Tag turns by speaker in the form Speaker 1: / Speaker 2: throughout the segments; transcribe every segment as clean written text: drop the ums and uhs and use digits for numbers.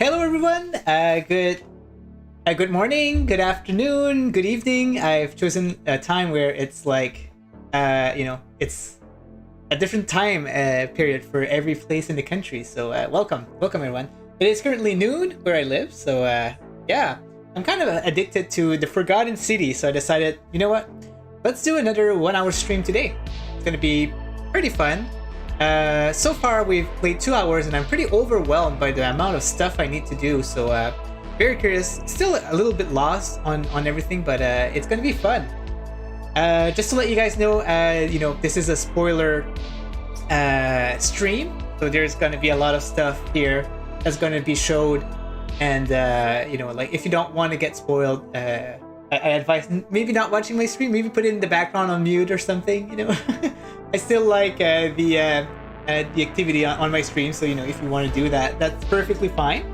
Speaker 1: Hello everyone, good morning, good afternoon, good evening. I've chosen a time where it's like, it's a different time period for every place in the country. So welcome everyone. It is currently noon where I live, so yeah, I'm kind of addicted to the Forgotten City, so I decided, you know what, let's do another 1 hour stream today. It's gonna be pretty fun. So far we've played 2 hours and I'm pretty overwhelmed by the amount of stuff I need to do, so very curious, still a little bit lost on everything, but it's gonna be fun. Just to let you guys know, this is a spoiler stream, so there's gonna be a lot of stuff here that's gonna be showed, and like if you don't want to get spoiled, I advise maybe not watching my stream, maybe put it in the background on mute or something, I still like the activity on my stream, so if you want to do that, that's perfectly fine.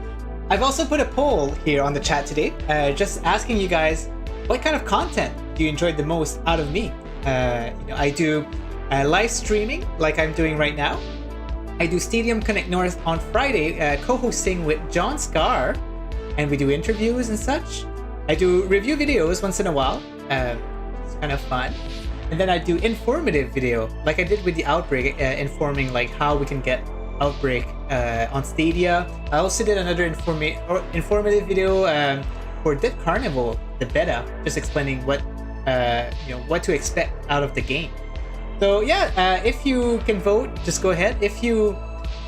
Speaker 1: I've also put a poll here on the chat today, just asking you guys what kind of content do you enjoy the most out of me. I do live streaming like I'm doing right now. I do Stadium Connect North on Friday, co-hosting with John Scar, and we do interviews and such. I do review videos once in a while. It's kind of fun. And then I do informative video, like I did with the Outbreak, informing like how we can get Outbreak on Stadia. I also did another informative video for Dead Carnival, the beta, just explaining what to expect out of the game. So yeah, if you can vote, just go ahead. If you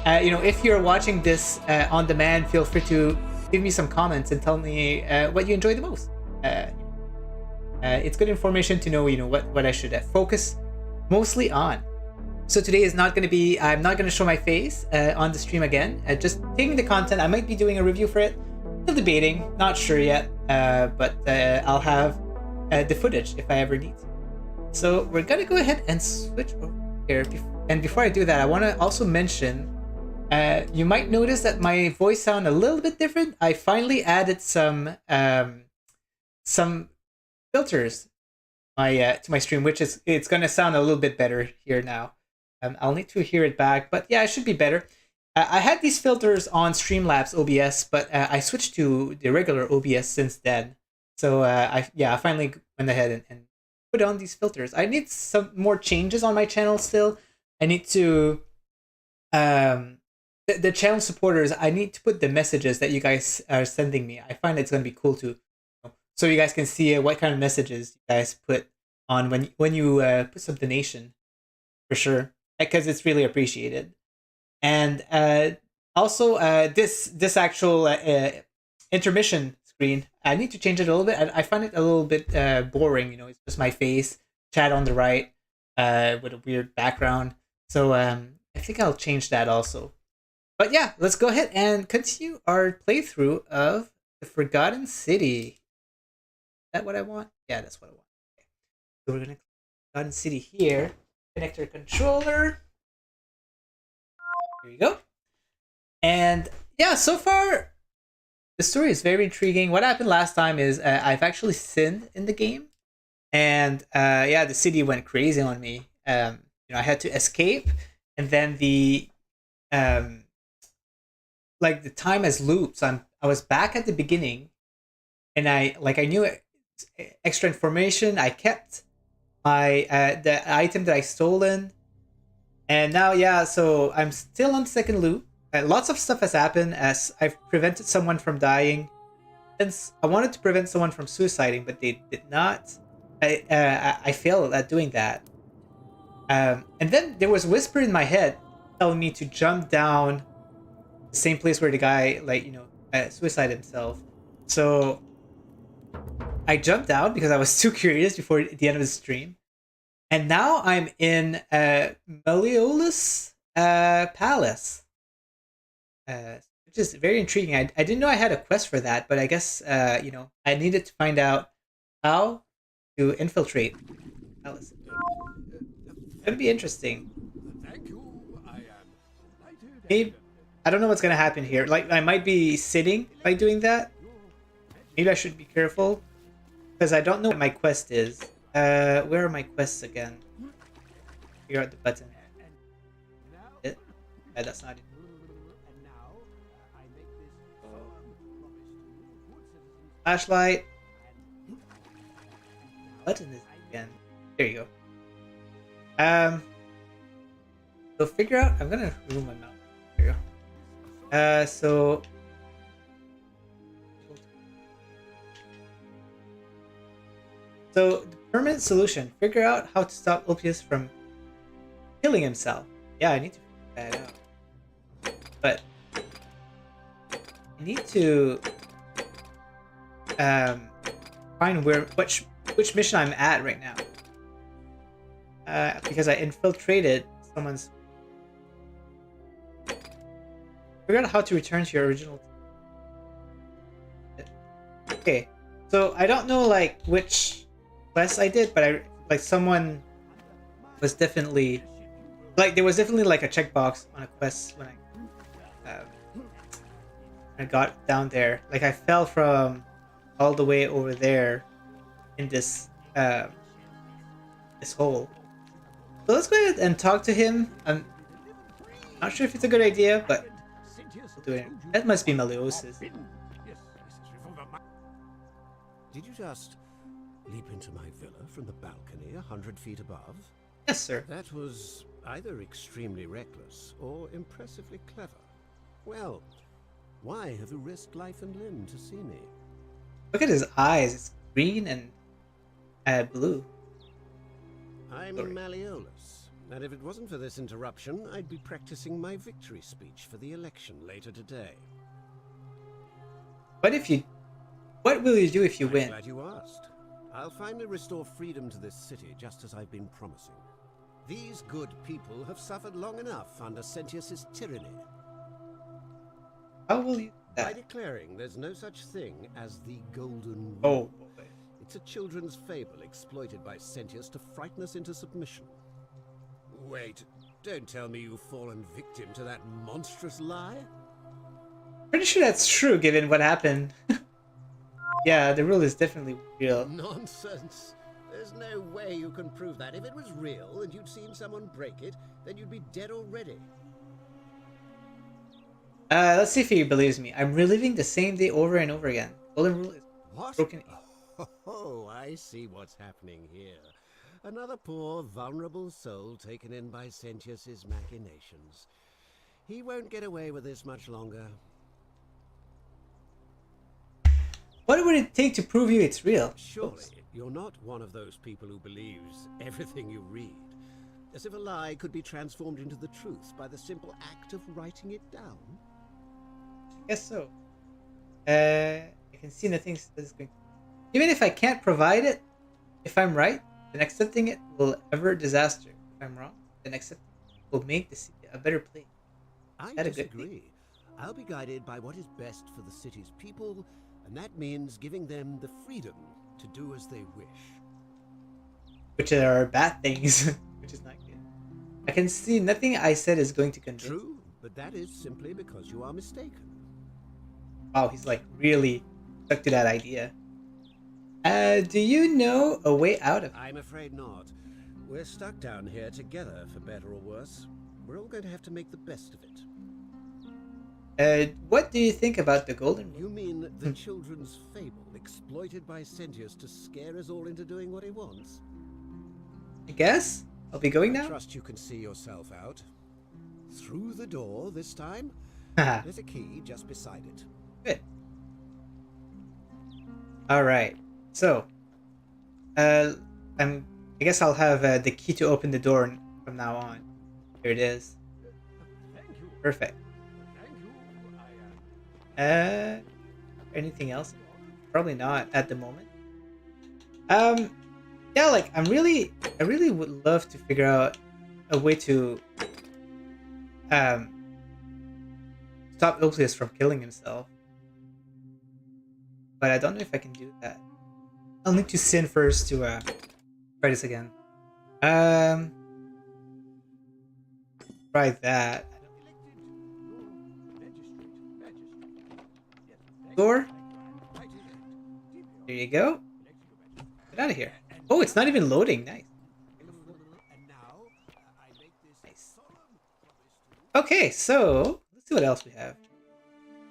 Speaker 1: you know, if you're watching this on demand, feel free to give me some comments and tell me what you enjoy the most. It's good information to know, you know, what I should focus mostly on. So today is not going to be, I'm not going to show my face on the stream again. Just taking the content. I might be doing a review for it. Still debating, not sure yet, but I'll have the footage if I ever need to. So we're going to go ahead and switch over here. And before I do that, I want to also mention, you might notice that my voice sound a little bit different. I finally added some filters to my stream, which is, it's going to sound a little bit better here now. I'll need to hear it back, but yeah, it should be better. I had these filters on Streamlabs OBS, but I switched to the regular OBS since then. So I finally went ahead and put on these filters. I need some more changes on my channel still. I need to the channel supporters. I need to put the messages that you guys are sending me. I find it's gonna be cool to, so you guys can see what kind of messages you guys put on when you put some donation, for sure, because it's really appreciated. And also this actual intermission screen, I need to change it a little bit. I find it a little bit boring. You know, it's just my face, chat on the right, with a weird background. So I think I'll change that also. But yeah, let's go ahead and continue our playthrough of the Forgotten City. Is that what I want? Yeah, that's what I want. Okay. So we're gonna click Forgotten City here. Connect our controller. Here we go. And yeah, so far the story is very intriguing. What happened last time is I've actually sinned in the game, and yeah, the city went crazy on me. You know, I had to escape, and then the like the time has looped. So I was back at the beginning, and I knew extra information. I kept my the item that I stolen, and now yeah, so I'm still on the second loop. Lots of stuff has happened as I've prevented someone from dying. Since I wanted to prevent someone from suiciding, but they did not. I failed at doing that. And then there was a whisper in my head telling me to jump down the same place where the guy, like, you know, suicided himself. So I jumped down because I was too curious before the end of the stream. And now I'm in Malleolus Palace. Which is very intriguing. I didn't know I had a quest for that, but I guess you know, I needed to find out how to infiltrate Palace. It's gonna be interesting. Maybe, I don't know what's gonna happen here. Like, I might be sitting by doing that. Maybe I should be careful because I don't know what my quest is. Where are my quests again? Figure out the button. Yeah, that's not it. Flashlight. Button is again. There you go. So figure out. I'm gonna remove my mouse. There you go. So the permanent solution. Figure out how to stop Ulpius from killing himself. Yeah, I need to figure that out. But I need to find which mission I'm at right now. Because I infiltrated someone's. Figure out how to return to your original. Okay, so I don't know like which quest I did, but someone was definitely there was definitely like a checkbox on a quest when I got down there. Like I fell from all the way over there in this this hole. So let's go ahead and talk to him. I'm not sure if it's a good idea, but we'll do it. That must be Malleosus.
Speaker 2: Did you just leap into my villa from the balcony 100 feet above?
Speaker 1: Yes, sir.
Speaker 2: That was either extremely reckless or impressively clever. Well, why have you risked life and limb to see me?
Speaker 1: Look at his eyes. It's green and blue.
Speaker 2: I'm Malleolus, And if it wasn't for this interruption, I'd be practicing my victory speech for the election later today.
Speaker 1: What will you do if you
Speaker 2: I'm
Speaker 1: win?
Speaker 2: glad you asked. I'll finally restore freedom to this city, just as I've been promising. These good people have suffered long enough under Sentius's tyranny.
Speaker 1: How will you do
Speaker 2: By
Speaker 1: that?
Speaker 2: declaring there's no such thing as the Golden Rule.
Speaker 1: Oh boy.
Speaker 2: It's a children's fable exploited by Sentius to frighten us into submission. Wait, don't tell me you've fallen victim to that monstrous lie?
Speaker 1: Pretty sure that's true given what happened. Yeah, the rule is definitely real.
Speaker 2: Nonsense. There's no way you can prove that. If it was real and you'd seen someone break it, then you'd be dead already.
Speaker 1: Let's see if he believes me. I'm reliving the same day over and over again. Golden rule is
Speaker 2: What?
Speaker 1: broken.
Speaker 2: Oh, I see what's happening here. Another poor, vulnerable soul taken in by Sentius's machinations. He won't get away with this much longer.
Speaker 1: What would it take to prove you it's real?
Speaker 2: Surely,
Speaker 1: Oops.
Speaker 2: you're not one of those people who believes everything you read. As if a lie could be transformed into the truth by the simple act of writing it down.
Speaker 1: I guess so. I can see nothing that's going. Even if I can't provide it, if I'm right, then accepting it will avert disaster. If I'm wrong, then accepting it will make the city a better place.
Speaker 2: I
Speaker 1: That a good
Speaker 2: disagree. I'll be guided by what is best for the city's people, and that means giving them the freedom to do as they wish.
Speaker 1: Which are bad things, which is not good. I can see nothing I said is going to convince.
Speaker 2: True, but that is simply because you are mistaken.
Speaker 1: Wow, he's like really stuck to that idea. Do you know a way out of it?
Speaker 2: I'm afraid not. We're stuck down here together, for better or worse. We're all going to have to make the best of it.
Speaker 1: What do you think about the Golden Rule?
Speaker 2: You mean the children's fable exploited by Sentius to scare us all into doing what he wants?
Speaker 1: I guess I'll be going
Speaker 2: I
Speaker 1: now.
Speaker 2: trust you can see yourself out. Through the door this time?
Speaker 1: Haha,
Speaker 2: There's a key just beside it.
Speaker 1: good. All right. So, I guess I'll have the key to open the door from now on. Here it is.
Speaker 2: Thank you.
Speaker 1: Perfect.
Speaker 2: Thank you.
Speaker 1: Anything else? Probably not at the moment. Yeah, like I really would love to figure out a way to stop Ulpius from killing himself. But I don't know if I can do that. I'll need to sin first to try this again. Try that. Door. There you go. Get out of here. Oh, it's not even loading. Nice. Nice. Okay, so let's see what else we have.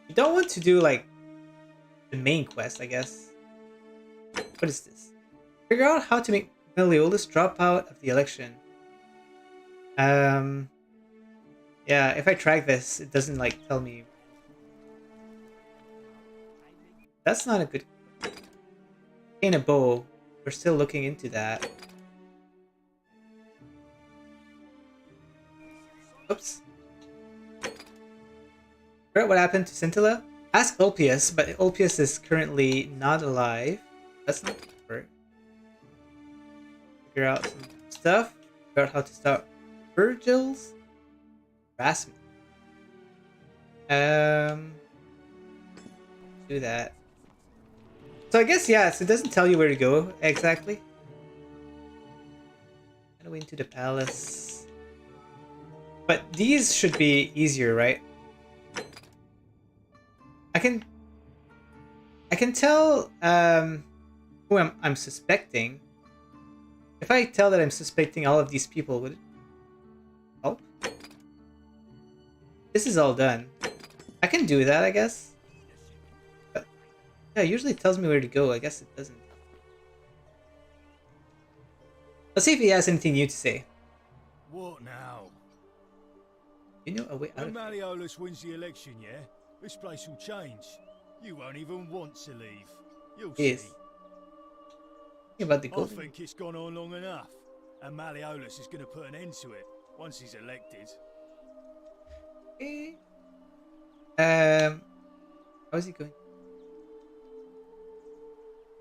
Speaker 1: We don't want to do like the main quest, I guess. What is this? Figure out how to make Meliodas drop out of the election. Yeah, if I track this, it doesn't like tell me. That's not a good. In a bow. We're still looking into that. Oops. Figure out what happened to Scintilla? Ask Ulpius, but Ulpius is currently not alive. That's not work. Figure out some stuff. Figure out how to stop Virgil's harassment. Do that. So I guess yes, it doesn't tell you where to go exactly. Go into the palace. But these should be easier, right? I can tell who I'm suspecting. If I tell that I'm suspecting all of these people, would it help? This is all done. I can do that, I guess. But yeah, it usually tells me where to go. I guess it doesn't. Let's see if he has anything new to say.
Speaker 3: What now?
Speaker 1: You know a way out
Speaker 3: When
Speaker 1: of
Speaker 3: Malleolus wins the election, yeah? This place will change. You won't even want to leave. You'll
Speaker 1: Yes.
Speaker 3: see.
Speaker 1: Think about the
Speaker 3: I
Speaker 1: golden.
Speaker 3: think it's gone on long enough. And Malleolus is going to put an end to it once he's elected.
Speaker 1: Okay. How's he going?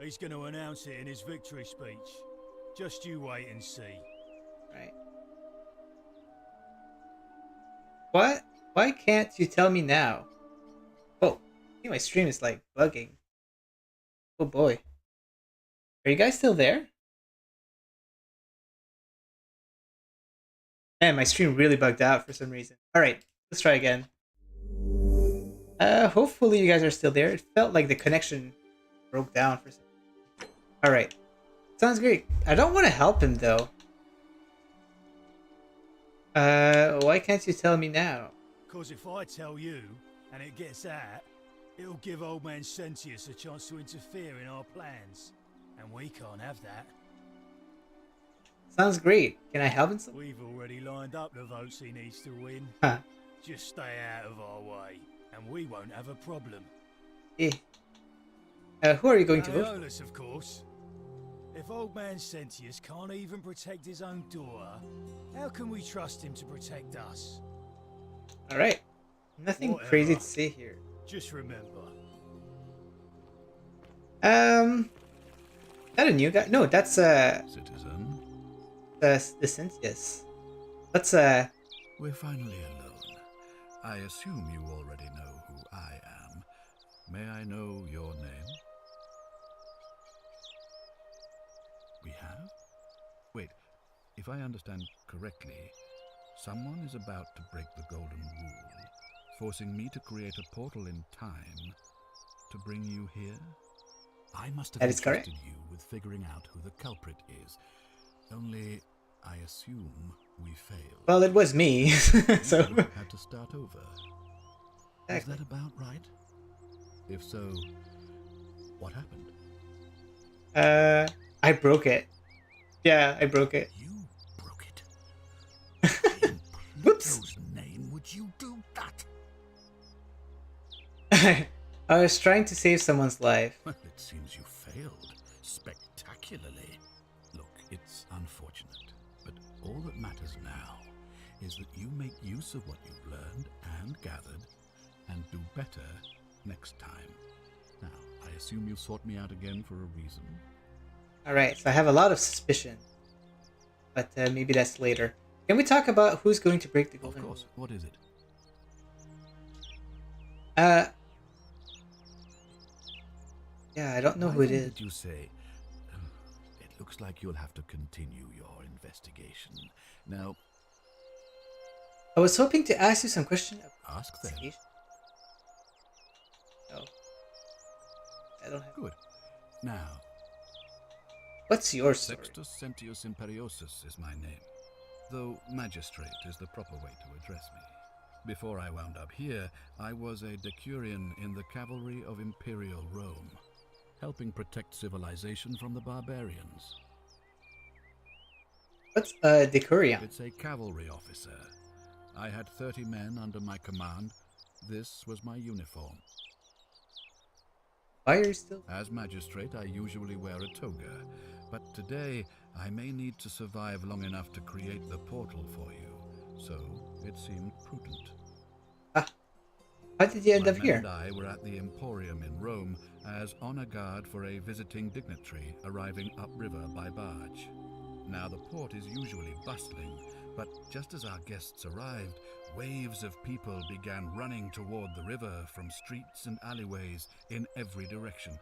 Speaker 3: He's going to announce it in his victory speech. Just you wait and see.
Speaker 1: Right. What? Why can't you tell me now? Oh, I think my stream is like bugging. Oh boy. Are you guys still there? Man, my stream really bugged out for some reason. Alright, let's try again. Hopefully you guys are still there. It felt like the connection broke down for some reason. Alright. Sounds great. I don't want to help him though. Why can't you tell me now?
Speaker 3: Because if I tell you, and it gets out, it'll give old man Sentius a chance to interfere in our plans. And we can't have that.
Speaker 1: Sounds great. Can I help him?
Speaker 3: We've already lined up the votes he needs to win.
Speaker 1: Huh.
Speaker 3: Just stay out of our way, and we won't have a problem.
Speaker 1: Eh. Who are you going to vote for?
Speaker 3: Malleolus, of course. If old man Sentius can't even protect his own daughter, how can we trust him to protect us?
Speaker 1: Alright. Nothing
Speaker 3: Whatever.
Speaker 1: crazy to say here.
Speaker 3: Just remember.
Speaker 1: Is that a new guy? No, that's
Speaker 4: Citizen,
Speaker 1: the Sentius. Let's
Speaker 4: we're finally alone. I assume you already know who I am. May I know your name? We have? Wait, if I understand correctly, someone is about to break the Golden Rule, forcing me to create a portal in time to bring you here? I must have
Speaker 1: That is correct.
Speaker 4: entrusted you with figuring out who the culprit is. Only, I assume we failed.
Speaker 1: well, it was me. So
Speaker 4: You had to start over. Is
Speaker 1: exactly.
Speaker 4: that about right? If so, what happened?
Speaker 1: I broke it. Yeah, I broke it.
Speaker 4: You broke it. In
Speaker 1: Whoops.
Speaker 4: Pluto's name would you do that?
Speaker 1: I was trying to save someone's life.
Speaker 4: Well, it seems you failed spectacularly. Look, it's unfortunate, but all that matters now is that you make use of what you've learned and gathered and do better next time. Now, I assume you've sought me out again for a reason.
Speaker 1: Alright, so I have a lot of suspicion. But maybe that's later. Can we talk about who's going to break the
Speaker 4: Of
Speaker 1: golden rule?
Speaker 4: course, what is it?
Speaker 1: Yeah, I don't know
Speaker 4: Why
Speaker 1: who it
Speaker 4: then
Speaker 1: is.
Speaker 4: did you say? It looks like you'll have to continue your investigation. Now,
Speaker 1: I was hoping to ask you some question.
Speaker 4: ask then.
Speaker 1: No. I don't have.
Speaker 4: Good. Now,
Speaker 1: What's your story?
Speaker 4: Sextus Sentius Imperiosus is my name, though magistrate is the proper way to address me. Before I wound up here, I was a decurion in the cavalry of Imperial Rome, helping protect civilization from the barbarians.
Speaker 1: What's a decurion?
Speaker 4: It's a cavalry officer. I had 30 men under my command. This was my uniform.
Speaker 1: Why are you still?
Speaker 4: As magistrate, I usually wear a toga, but today I may need to survive long enough to create the portal for you, so it seemed prudent.
Speaker 1: How did you end
Speaker 4: My
Speaker 1: up
Speaker 4: men
Speaker 1: here?
Speaker 4: and I were at the Emporium in Rome as honor guard for a visiting dignitary arriving upriver by barge. Now the port is usually bustling, but just as our guests arrived, waves of people began running toward the river from streets and alleyways in every direction.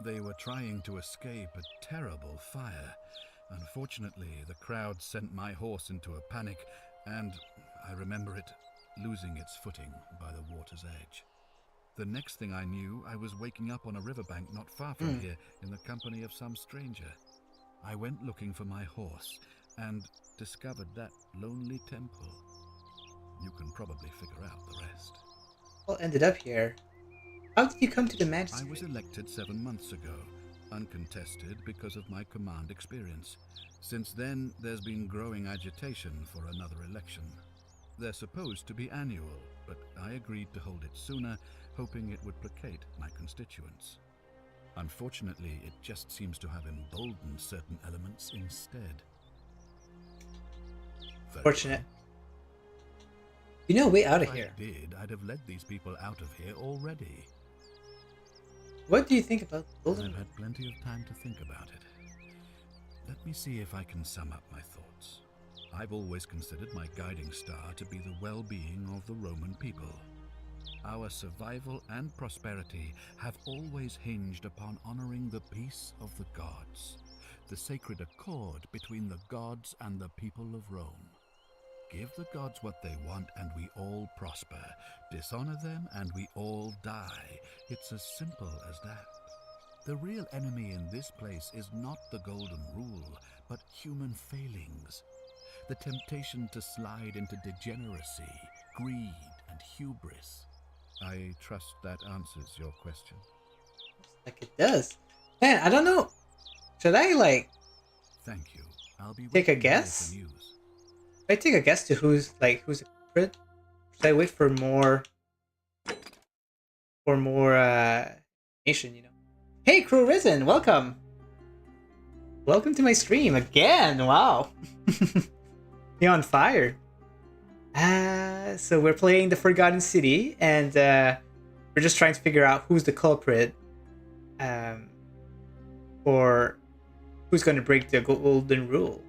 Speaker 4: They were trying to escape a terrible fire. Unfortunately, the crowd sent my horse into a panic, and I remember it losing its footing by the water's edge. The next thing I knew, I was waking up on a riverbank not far from here in the company of some stranger. I went looking for my horse and discovered that lonely temple. You can probably figure out the rest.
Speaker 1: All ended up here. How did you come to the
Speaker 4: I
Speaker 1: magistrate?
Speaker 4: was elected 7 months ago, uncontested because of my command experience. Since then, there's been growing agitation for another election. They're supposed to be annual, but I agreed to hold it sooner, hoping it would placate my constituents. Unfortunately, it just seems to have emboldened certain elements instead. very
Speaker 1: Fortunate.
Speaker 4: well.
Speaker 1: You know, way out of
Speaker 4: If
Speaker 1: here.
Speaker 4: I did, I'd have led these people out of here already.
Speaker 1: What do you think about the
Speaker 4: I've
Speaker 1: Golden?
Speaker 4: had plenty of time to think about it. Let me see if I can sum up my thoughts. I've always considered my guiding star to be the well-being of the Roman people. Our survival and prosperity have always hinged upon honoring the peace of the gods, the sacred accord between the gods and the people of Rome. Give the gods what they want and we all prosper. Dishonor them and we all die. It's as simple as that. The real enemy in this place is not the golden rule, but human failings. The temptation to slide into degeneracy, greed, and hubris. I trust that answers your question.
Speaker 1: Like it does. Man, I don't know. Should I like
Speaker 4: Thank you. I'll be
Speaker 1: take a
Speaker 4: waiting here
Speaker 1: guess?
Speaker 4: for news.
Speaker 1: Should I take a guess to who's a culprit? Should I wait for more information, you know? Hey Crew Risen, welcome! Welcome to my stream again! Wow! You're on fire. So we're playing the Forgotten City, and we're just trying to figure out who's the culprit, or who's going to break the golden rule.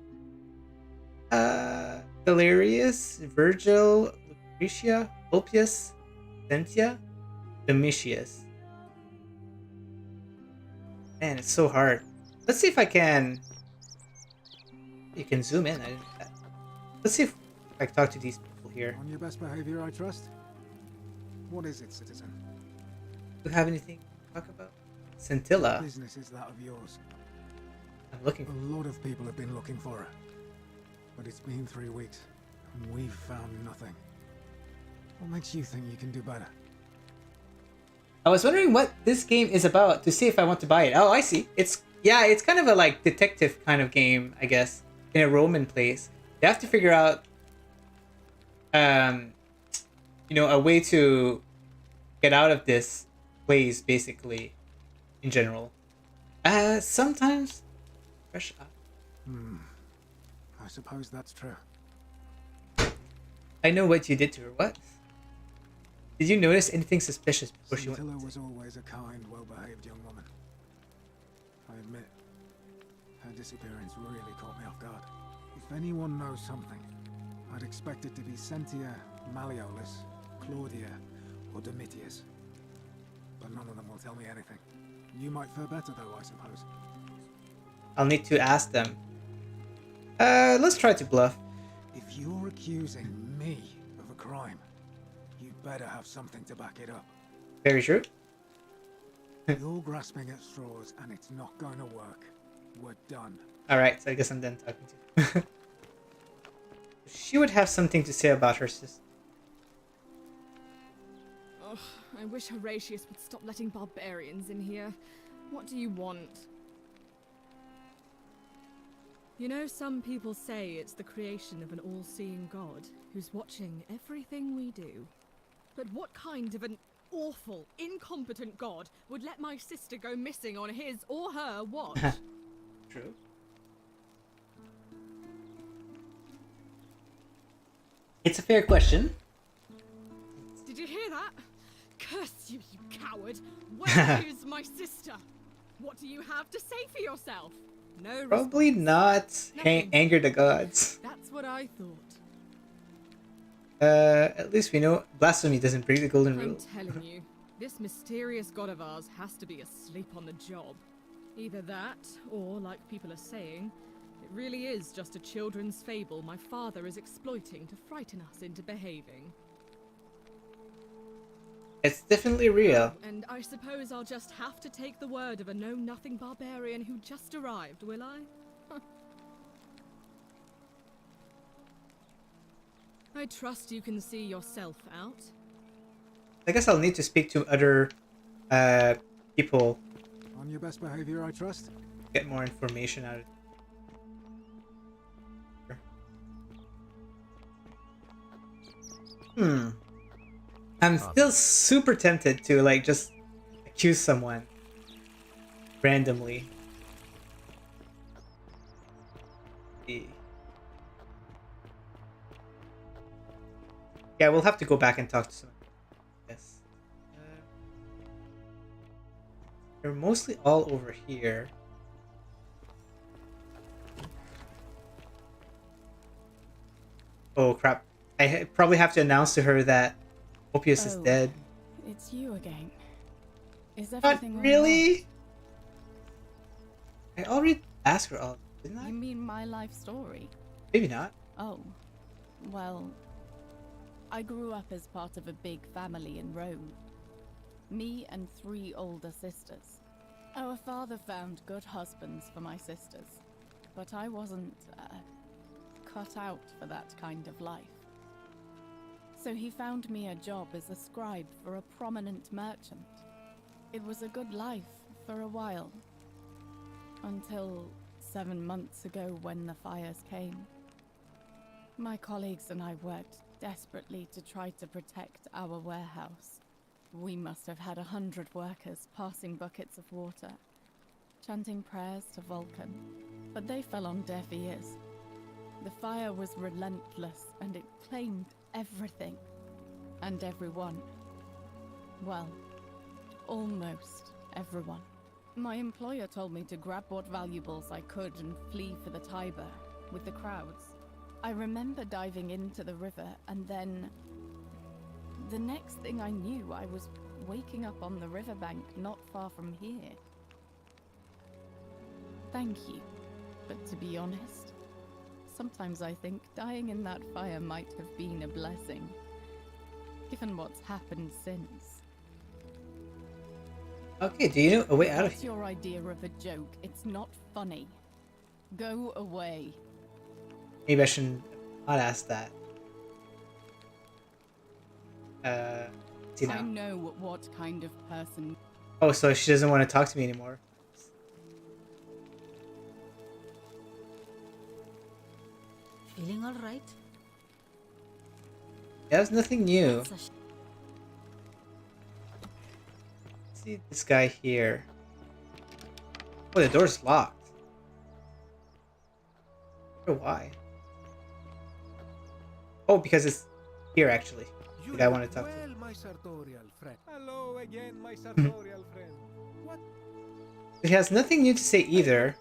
Speaker 1: Valerius, Virgil, Lucretia, Ulpius, Sentia, Domitius. Man, it's so hard. Let's see if I can. You can zoom in. Let's see if I can talk to these people here.
Speaker 5: On your best behavior, I trust. What is it, citizen?
Speaker 1: Do you have anything to talk about? Scintilla.
Speaker 5: Business is that of yours.
Speaker 1: I'm looking
Speaker 5: A
Speaker 1: for.
Speaker 5: lot of people have been looking for her. But it's been 3 weeks, and we've found nothing. What makes you think you can do better?
Speaker 1: I was wondering what this game is about to see if I want to buy it. Oh, I see. It's kind of a like detective kind of game, I guess, in a Roman place. You have to figure out, a way to get out of this place, basically, in general. Sometimes fresh up.
Speaker 5: I suppose that's true.
Speaker 1: I know what you did to her. What? Did you notice anything suspicious before she went?
Speaker 5: Scintilla was always a kind, well-behaved young woman. I admit, her disappearance really caught me off guard. If anyone knows something, I'd expect it to be Sentia, Malleolus, Claudia, or Domitius. But none of them will tell me anything. You might fare better though, I suppose.
Speaker 1: I'll need to ask them. Let's try to bluff.
Speaker 5: If you're accusing me of a crime, you'd better have something to back it up.
Speaker 1: Very true.
Speaker 5: You're grasping at straws and it's not going to work. We're done.
Speaker 1: Alright, so I guess I'm done talking to you. She would have something to say about her sister.
Speaker 6: Ugh, I wish Horatius would stop letting barbarians in here. What do you want? You know, some people say it's the creation of an all-seeing god who's watching everything we do. But what kind of an awful, incompetent god would let my sister go missing on his or her watch?
Speaker 1: True. It's a fair question.
Speaker 6: Did you hear that? Curse you, you coward! Where is my sister? What do you have to say for yourself? No
Speaker 1: Probably not
Speaker 6: Nothing.
Speaker 1: anger the gods.
Speaker 6: That's what I thought.
Speaker 1: At least we know blasphemy doesn't break the golden
Speaker 6: I'm
Speaker 1: rule.
Speaker 6: telling you, this mysterious god of ours has to be asleep on the job. Either that, or, like people are saying, it really is just a children's fable my father is exploiting to frighten us into behaving.
Speaker 1: It's definitely real.
Speaker 6: And I suppose I'll just have to take the word of a know-nothing barbarian who just arrived, will I? I trust you can see yourself out.
Speaker 1: I guess I'll need to speak to other people,
Speaker 5: On your best behavior, I trust.
Speaker 1: get more information out of it. I'm still super tempted to like just accuse someone randomly. Yeah, we'll have to go back and talk to someone. Yes. They're mostly all over here. Oh crap. I probably have to announce to her that Ophius is dead.
Speaker 6: It's you again. Is
Speaker 1: Not
Speaker 6: everything all
Speaker 1: really? I already asked her all, didn't
Speaker 6: right?
Speaker 1: I?
Speaker 6: You mean my life story?
Speaker 1: Maybe not.
Speaker 6: Oh, well, I grew up as part of a big family in Rome. Me and 3 older sisters. Our father found good husbands for my sisters, but I wasn't cut out for that kind of life. So he found me a job as a scribe for a prominent merchant. It was a good life for a while, until 7 months ago when the fires came. My colleagues and I worked desperately to try to protect our warehouse. We must have had 100 workers passing buckets of water, chanting prayers to Vulcan, but they fell on deaf ears. The fire was relentless and it claimed everything and everyone. Well, almost everyone. My employer told me to grab what valuables I could and flee for the Tiber with the crowds. I remember diving into the river and then... the next thing I knew, I was waking up on the riverbank not far from here. Thank you, but to be honest, sometimes I think dying in that fire might have been a blessing, given what's happened since.
Speaker 1: Okay, do you know a way out of
Speaker 6: That's
Speaker 1: here?
Speaker 6: your idea of a joke. It's not funny. Go away.
Speaker 1: Maybe I shouldn't not ask that. See
Speaker 6: I
Speaker 1: now.
Speaker 6: know what kind of person...
Speaker 1: Oh, so she doesn't want to talk to me anymore.
Speaker 7: Feeling all right?
Speaker 1: There's nothing new.
Speaker 7: That's a
Speaker 1: See this guy here. Oh, the door's locked. I wonder why. Oh, because it's here actually. The guy I want to talk to.
Speaker 8: Well, my sartorial friend. Hello again, my sartorial friend. What?
Speaker 1: It has nothing new to say either.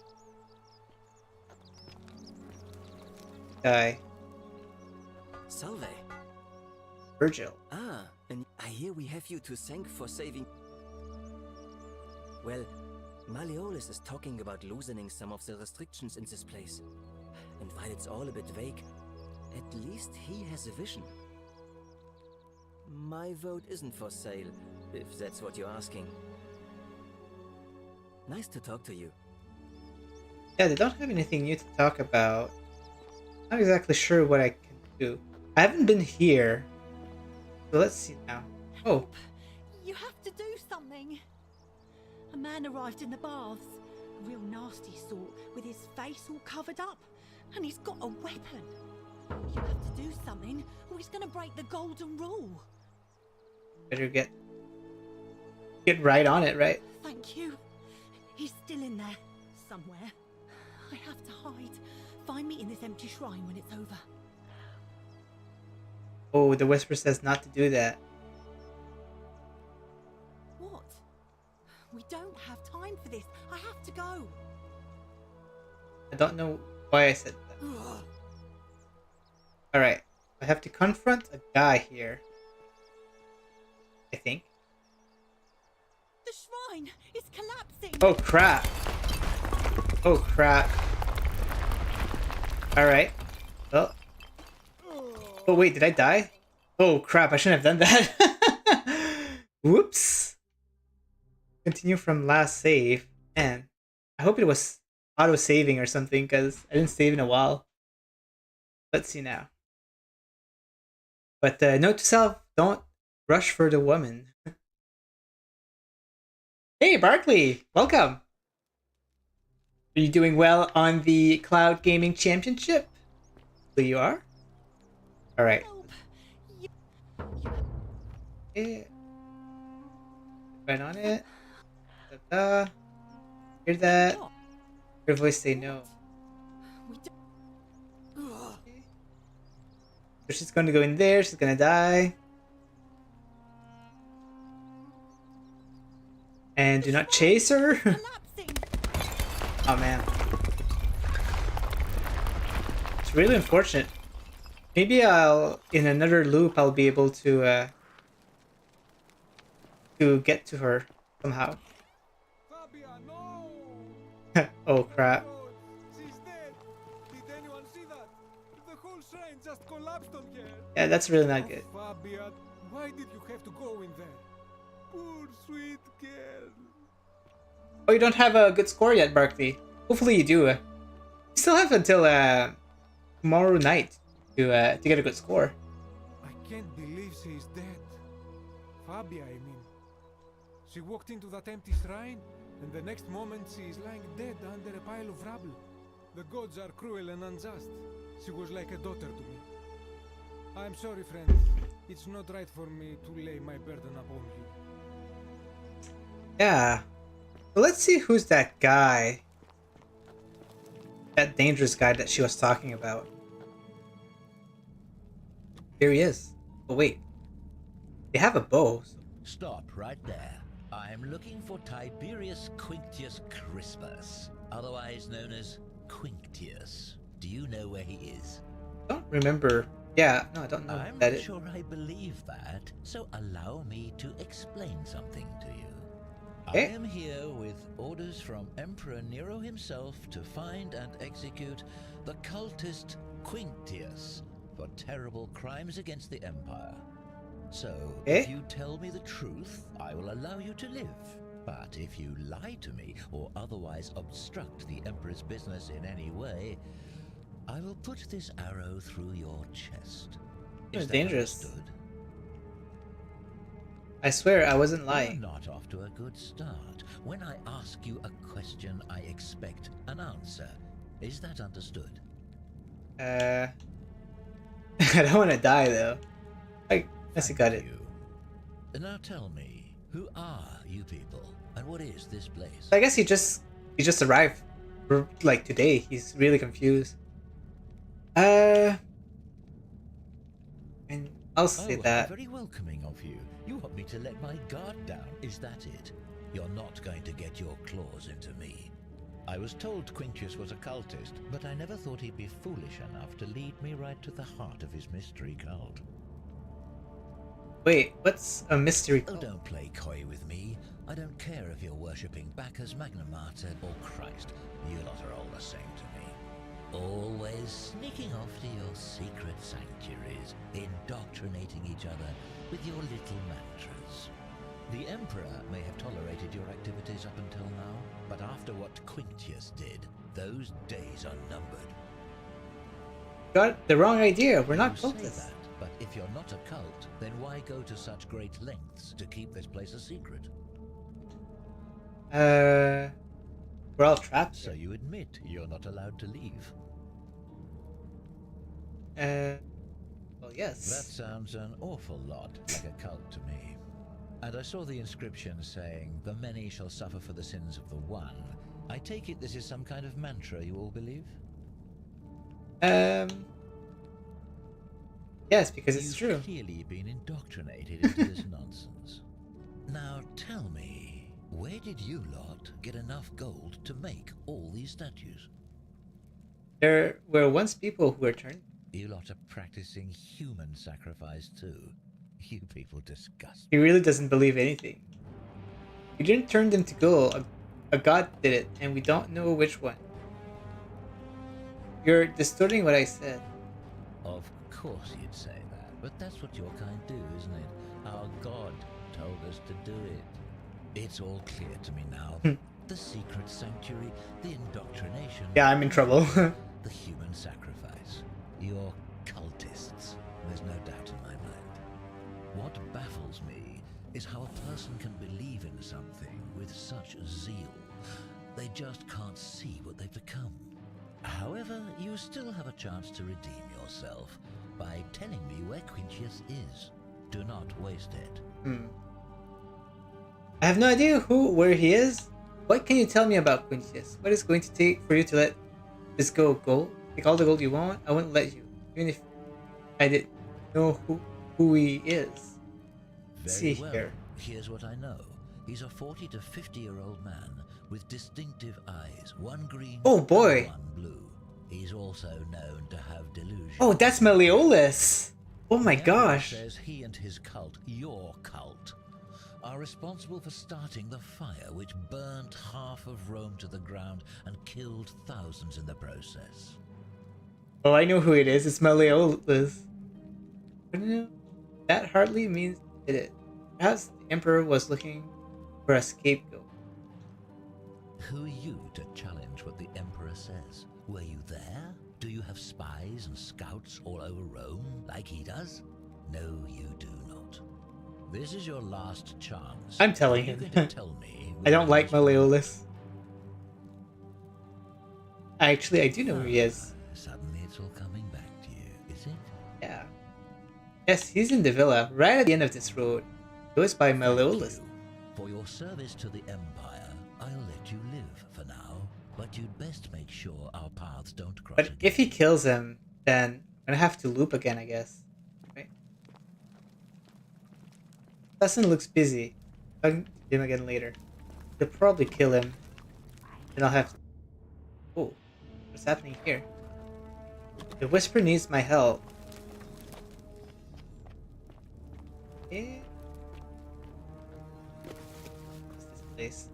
Speaker 1: Guy.
Speaker 9: Salve.
Speaker 1: Virgil.
Speaker 9: Ah, and I hear we have you to thank for saving... Well, Malleolus is talking about loosening some of the restrictions in this place. And while it's all a bit vague, at least he has a vision. My vote isn't for sale, if that's what you're asking. Nice to talk to you.
Speaker 1: Yeah, they don't have anything new to talk about. Not exactly sure what I can do. I haven't been here. So let's see now. Oh,
Speaker 7: You have to do something. A man arrived in the baths. A real nasty sort, with his face all covered up. And he's got a weapon. You have to do something, or he's gonna break the golden rule.
Speaker 1: better get right on it, right?
Speaker 7: Thank you. He's still in there, somewhere. I have to hide. Find me in this empty shrine when it's over.
Speaker 1: Oh, the whisper says not to do that.
Speaker 7: What? We don't have time for this. I have to go.
Speaker 1: I don't know why I said that. Alright, I have to confront a guy here. I think.
Speaker 7: The shrine is collapsing.
Speaker 1: Oh crap. Oh crap. Alright. Well. Oh wait, did I die? Oh crap, I shouldn't have done that. Whoops. Continue from last save. Man, I hope it was auto-saving or something, because I didn't save in a while. Let's see now. But note to self, don't rush for the woman. Hey Barkley, welcome! Are you doing well on the Cloud Gaming Championship? So you are? Alright.
Speaker 7: Help.
Speaker 1: Yeah. Right on it. Da-da. Hear that?
Speaker 7: What?
Speaker 1: Your voice say no.
Speaker 7: We don't...
Speaker 1: The So she's going to go in there. She's going to die. And do not chase her. Oh man. It's really unfortunate. Maybe in another loop, I'll be able to get to her somehow.
Speaker 8: Fabia, no!
Speaker 1: Oh crap.
Speaker 8: Oh, she's dead. Did anyone see that? The whole shrine just collapsed on her.
Speaker 1: Yeah, that's really not good.
Speaker 8: Oh, Fabia, why did you have to go in there? Poor sweet girl.
Speaker 1: Oh, you don't have a good score yet, Barkley. Hopefully you do. You still have until tomorrow night to get a good score.
Speaker 8: I can't believe she is dead. Fabia, I mean. She walked into that empty shrine, and the next moment she is lying dead under a pile of rubble. The gods are cruel and unjust. She was like a daughter to me. I'm sorry, friend. It's not right for me to lay my burden upon you.
Speaker 1: Yeah. Well, let's see who's that guy. That dangerous guy that she was talking about. Here he is. Oh wait. They have a bow.
Speaker 10: Stop right there. I'm looking for Tiberius Quinctius Crispus, otherwise known as Quinctius. Do you know where he is?
Speaker 1: I don't remember. Yeah, no, I don't know.
Speaker 10: I'm
Speaker 1: that
Speaker 10: not sure I believe that, so allow me to explain something to you.
Speaker 1: Okay.
Speaker 10: I am here with orders from Emperor Nero himself to find and execute the cultist Quinctius for terrible crimes against the Empire. So, if you tell me the truth, I will allow you to live. But if you lie to me or otherwise obstruct the Emperor's business in any way, I will put this arrow through your chest.
Speaker 1: It's
Speaker 10: Is that
Speaker 1: dangerous.
Speaker 10: understood?
Speaker 1: I swear I wasn't
Speaker 10: You're
Speaker 1: lying.
Speaker 10: not off to a good start. When I ask you a question, I expect an answer. Is that understood?
Speaker 1: I don't want to die though. I guess I got it.
Speaker 10: Now tell me, who are you people, and what is this place?
Speaker 1: I guess he just arrived, like today. He's really confused. And I'll say that.
Speaker 10: Very welcoming of you. You want me to let my guard down, is that it? You're not going to get your claws into me. I was told Quinctius was a cultist, but I never thought he'd be foolish enough to lead me right to the heart of his mystery cult.
Speaker 1: Wait, what's a mystery cult?
Speaker 10: Oh, don't play coy with me. I don't care if you're worshipping Bacchus, Magna Mater, or Christ. You lot are all the same to me. Always sneaking off to your secret sanctuaries, indoctrinating each other with your little mantras. The Emperor may have tolerated your activities up until now, but after what Quinctius did, those days are numbered.
Speaker 1: Got the wrong idea. We're not
Speaker 10: You say
Speaker 1: cultists.
Speaker 10: that, but if you're not a cult, then why go to such great lengths to keep this place a secret?
Speaker 1: We're all trapped.
Speaker 10: So you admit you're not allowed to leave?
Speaker 1: Well, yes.
Speaker 10: That sounds an awful lot like a cult to me. And I saw the inscription saying, "The many shall suffer for the sins of the one." I take it this is some kind of mantra you all believe?
Speaker 1: Yes, because it's true.
Speaker 10: You've clearly been indoctrinated into this nonsense. Now tell me, where did you lot get enough gold to make all these statues?
Speaker 1: There were once people who were turned.
Speaker 10: You lot are practicing human sacrifice too. You people disgust
Speaker 1: He really doesn't believe anything. We didn't turn them to gold. A god did it, and we don't know which one. You're distorting what I said.
Speaker 10: Of course you'd say that, but that's what your kind do, isn't it? Our God told us to do it. It's all clear to me now. The secret sanctuary, the indoctrination.
Speaker 1: Yeah, I'm in trouble.
Speaker 10: The human sacrifice. You're cultists. There's no doubt in my mind. What baffles me is how a person can believe in something with such zeal. They just can't see what they've become. However, you still have a chance to redeem yourself by telling me where Quinctius is. Do not waste it.
Speaker 1: I have no idea where he is. What can you tell me about Quinctius? What is going to take for you to let this go? Gold? Take all the gold you want? I wouldn't let you. Even if I did. know who he is. Let's
Speaker 10: Very
Speaker 1: see
Speaker 10: well.
Speaker 1: here.
Speaker 10: Here's what I know. He's a 40 to 50-year-old man with distinctive eyes, one green
Speaker 1: Oh,
Speaker 10: and
Speaker 1: boy.
Speaker 10: one blue. He's also known to have delusions.
Speaker 1: Oh, that's Meliodas. Oh my
Speaker 10: The Emperor
Speaker 1: gosh.
Speaker 10: says he and his cult, your cult, are responsible for starting the fire which burnt half of Rome to the ground and killed thousands in the process.
Speaker 1: Oh, I know who it is. It's Meliodas. No, that hardly means it is. Perhaps the Emperor was looking for a scapegoat.
Speaker 10: Who are you to challenge what the Emperor says? Were you there? Do you have spies and scouts all over Rome like he does? No, you do not. This is your last chance.
Speaker 1: I'm telling
Speaker 10: You're
Speaker 1: him.
Speaker 10: going to tell me
Speaker 1: I don't like
Speaker 10: whether he's-
Speaker 1: Meliodas. Actually, I do know who he is.
Speaker 10: Suddenly it's all coming back to you, is it?
Speaker 1: Yeah. Yes, he's in the villa, right at the end of this road. It was by Meliodas.
Speaker 10: Thank you. For your service to the Empire, I'll let you live for now. But you'd best make sure our paths don't cross
Speaker 1: But
Speaker 10: again.
Speaker 1: if he kills him, then I'm gonna have to loop again, I guess. Right? Dustin looks busy. I can do him again later. He'll probably kill him. Then I'll have to... Oh, what's happening here? The Whisper needs my help. Okay. What's this place?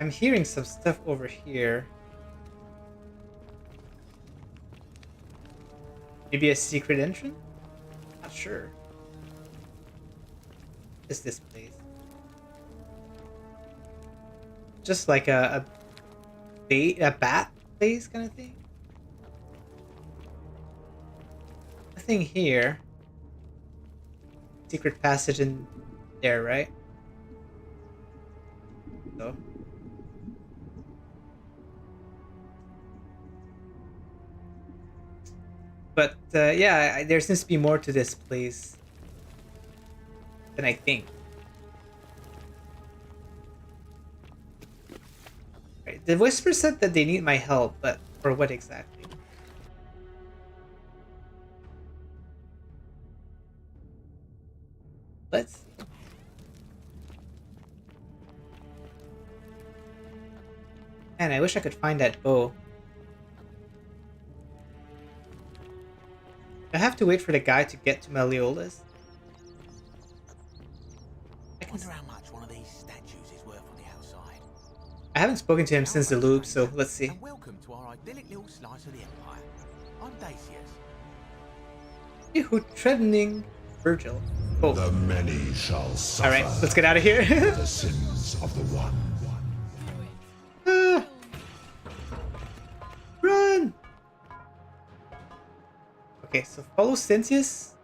Speaker 1: I'm hearing some stuff over here. Maybe a secret entrance? Not sure. What is this place? Just like a bat place kind of thing? Nothing here. Secret passage in there, right? So. But yeah, there seems to be more to this place than I think. Right. The Whisper said that they need my help, but for what exactly? Let's see. Man, I wish I could find that bow. I have to wait for the guy to get to Meliodas.
Speaker 11: I wonder how much one of these statues is worth on the outside.
Speaker 1: I haven't spoken to him since the loop, so let's see.
Speaker 11: And welcome to our idyllic little slice of the Empire. I'm Dacius.
Speaker 1: Who threatening Virgil? Oh.
Speaker 12: The many shall suffer.
Speaker 1: All right, let's get out of here.
Speaker 12: The sins of the one.
Speaker 1: Run! Okay, so follow Cynthia's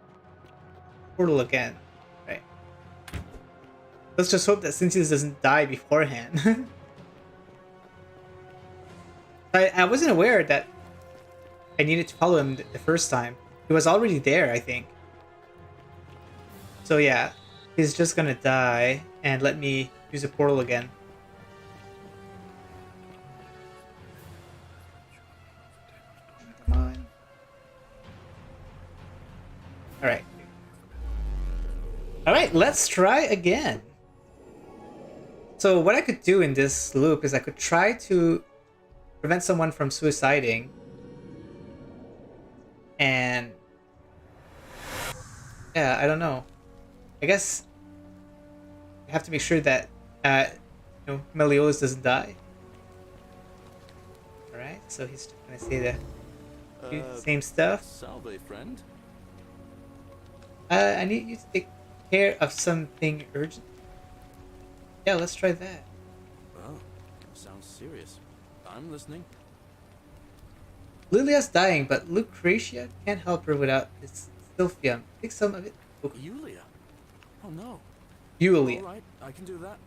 Speaker 1: portal again. Right. Let's just hope that Cynthia's doesn't die beforehand. I wasn't aware that I needed to follow him the first time. He was already there, I think. So yeah, he's just gonna die and let me use a portal again. Come on. Alright. Alright, let's try again. So what I could do in this loop is I could try to prevent someone from suiciding. And yeah, I don't know. I guess I have to make sure that Meliodas doesn't die. Alright, so he's gonna say the same stuff.
Speaker 13: Salve, friend.
Speaker 1: I need you to take care of something urgent. Yeah, let's try that.
Speaker 13: Oh, sounds serious. I'm listening.
Speaker 1: Lilia's dying, but Lucretia can't help her without this Sylphium. Take some of it. Oh,
Speaker 13: Yulia? Oh no.
Speaker 1: Yulia.
Speaker 13: Alright, I can do that.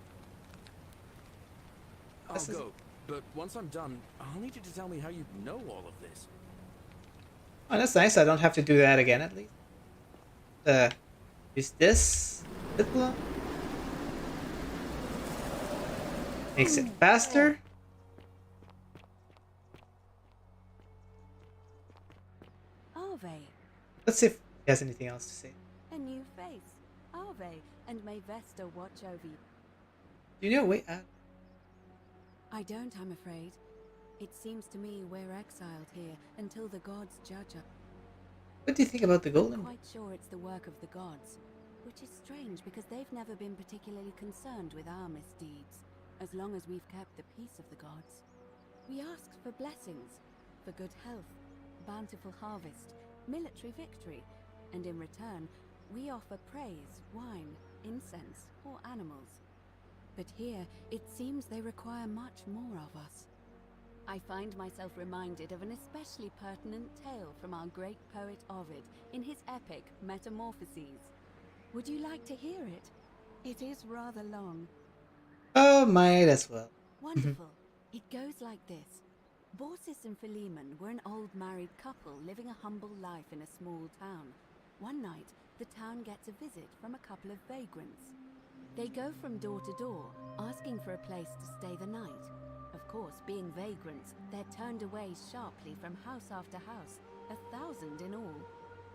Speaker 13: I'll
Speaker 1: This is-
Speaker 13: go, but once I'm done, I'll need you to tell me how you know all of this.
Speaker 1: Oh, that's nice. I don't have to do that again, at least. Use this. Little. Makes it faster.
Speaker 14: Ave,
Speaker 1: Let's see if he has anything else to say.
Speaker 14: A new face, Ave, and may Vesta watch over you.
Speaker 1: Do you know? Wait.
Speaker 14: I don't, I'm afraid. It seems to me we're exiled here until the gods judge us.
Speaker 1: What do you think about the golem?
Speaker 14: I'm quite sure it's the work of the gods, which is strange because they've never been particularly concerned with our misdeeds, as long as we've kept the peace of the gods. We asked for blessings, for good health, bountiful harvest, military victory, and in return, we offer praise, wine, incense, or animals. But here, it seems they require much more of us. I find myself reminded of an especially pertinent tale from our great poet Ovid in his epic Metamorphoses. Would you like to hear it? It is rather long.
Speaker 1: Oh, might as well.
Speaker 14: Wonderful. It goes like this. Baucis and Philemon were an old married couple living a humble life in a small town. One night, the town gets a visit from a couple of vagrants. They go from door to door, asking for a place to stay the night. Of course, being vagrants, they're turned away sharply from house after house, 1,000 in all,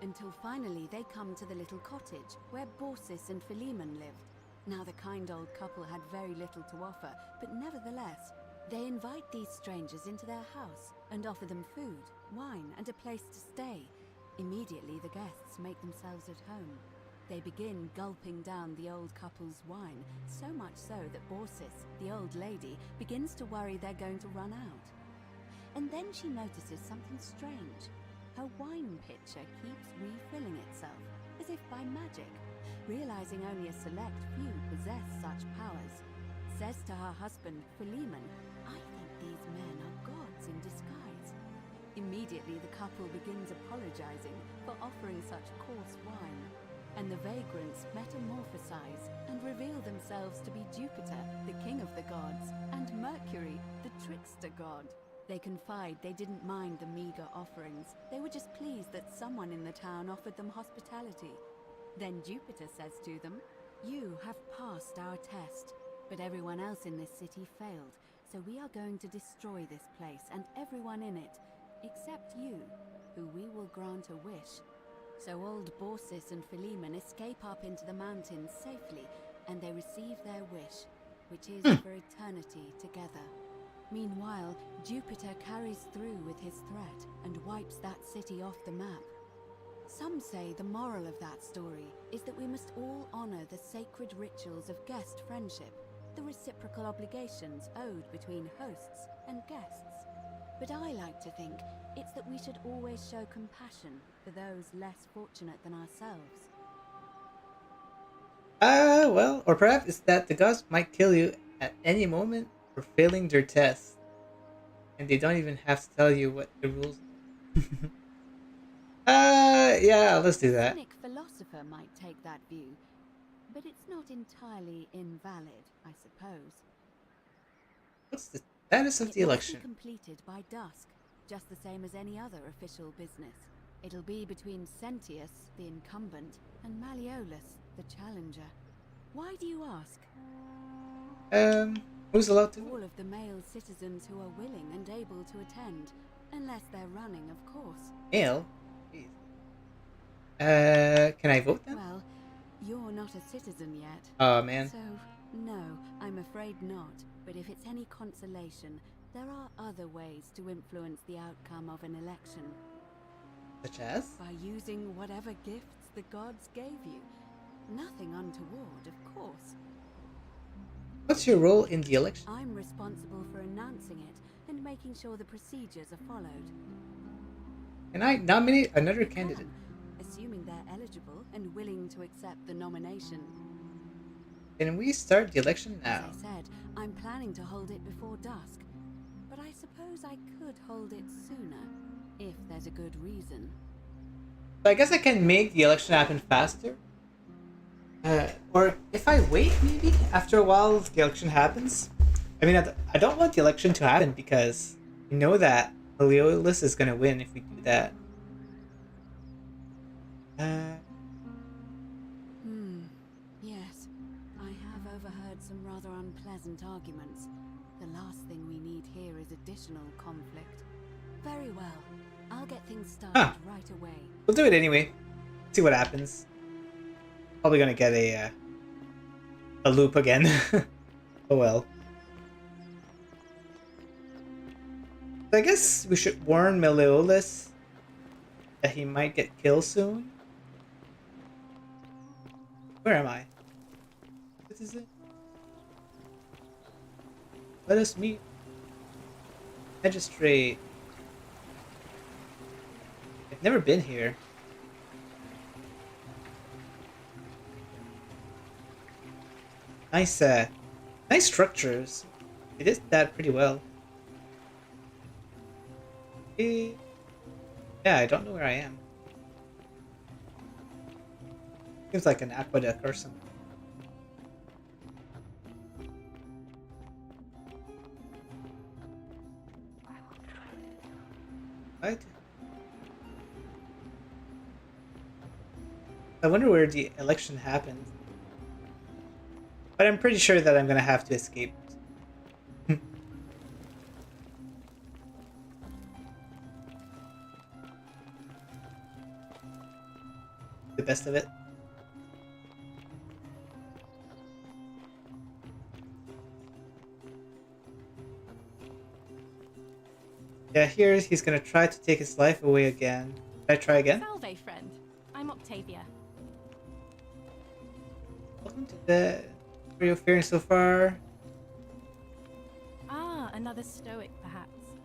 Speaker 14: until finally they come to the little cottage where Baucis and Philemon lived. Now the kind old couple had very little to offer, but nevertheless, they invite these strangers into their house and offer them food, wine, and a place to stay. Immediately the guests make themselves at home. They begin gulping down the old couple's wine, so much so that Baucis, the old lady, begins to worry they're going to run out. And then she notices something strange. Her wine pitcher keeps refilling itself, as if by magic. Realizing only a select few possess such powers, says to her husband, Philemon, "I think these men are gods in disguise." Immediately the couple begins apologizing for offering such coarse wine, and the vagrants metamorphosize and reveal themselves to be Jupiter, the king of the gods, and Mercury, the trickster god. They confide they didn't mind the meager offerings. They were just pleased that someone in the town offered them hospitality. Then Jupiter says to them, "You have passed our test, but everyone else in this city failed, so we are going to destroy this place and everyone in it, except you, who we will grant a wish." So old Baucis and Philemon escape up into the mountains safely, and they receive their wish, which is for eternity together. Meanwhile, Jupiter carries through with his threat and wipes that city off the map. Some say the moral of that story is that we must all honor the sacred rituals of guest friendship, the reciprocal obligations owed between hosts and guests. But I like to think it's that we should always show compassion for those less fortunate than ourselves.
Speaker 1: Well, or perhaps it's that the gods might kill you at any moment for failing their test. And they don't even have to tell you what the rules are. Yeah, let's do that.
Speaker 14: A cynic philosopher might take that view, but it's not entirely invalid, I suppose.
Speaker 1: What's the status of the
Speaker 14: It
Speaker 1: election?
Speaker 14: must be completed by dusk, just the same as any other official business. It'll be between Sentius, the incumbent, and Malleolus, the challenger. Why do you ask?
Speaker 1: Who's allowed to?
Speaker 14: All of the male citizens who are willing and able to attend, unless they're running, of course.
Speaker 1: Male? Can I vote then?
Speaker 14: Well, you're not a citizen yet.
Speaker 1: Oh, man.
Speaker 14: So, no, I'm afraid not. But if it's any consolation, there are other ways to influence the outcome of an election.
Speaker 1: Such as?
Speaker 14: By using whatever gifts the gods gave you. Nothing untoward, of course.
Speaker 1: What's your role in the election?
Speaker 14: I'm responsible for announcing it and making sure the procedures are followed.
Speaker 1: Can I nominate another candidate?
Speaker 14: Assuming they're eligible and willing to accept the nomination.
Speaker 1: Can we start the election now?
Speaker 14: As I said, I'm planning to hold it before dusk. But I suppose I could hold it sooner, if there's a good reason.
Speaker 1: So I guess I can make the election happen faster. Or if I wait, maybe after a while the election happens. I mean, I don't want the election to happen because you know that Malleolus is gonna win if we do that.
Speaker 14: Yes, I have overheard some rather unpleasant arguments. The last thing we need here is additional conflict. Very well, I'll get things started right away.
Speaker 1: We'll do it anyway. See what happens. Probably gonna get a loop again. Oh well. So I guess we should warn Meliodas that he might get killed soon. Where am I? What is it? Let us meet. Magistrate. I've never been here. Nice, nice structures. They did that pretty well. Yeah, I don't know where I am. Seems like an aqueduct or something. What? I wonder where the election happened. But I'm pretty sure that I'm gonna have to escape. The best of it. Yeah, here he's gonna try to take his life away again. Should I try again?
Speaker 15: Salve, friend. I'm Octavia.
Speaker 1: Welcome to the... How are you faring so far?
Speaker 15: Ah, another stoic, perhaps.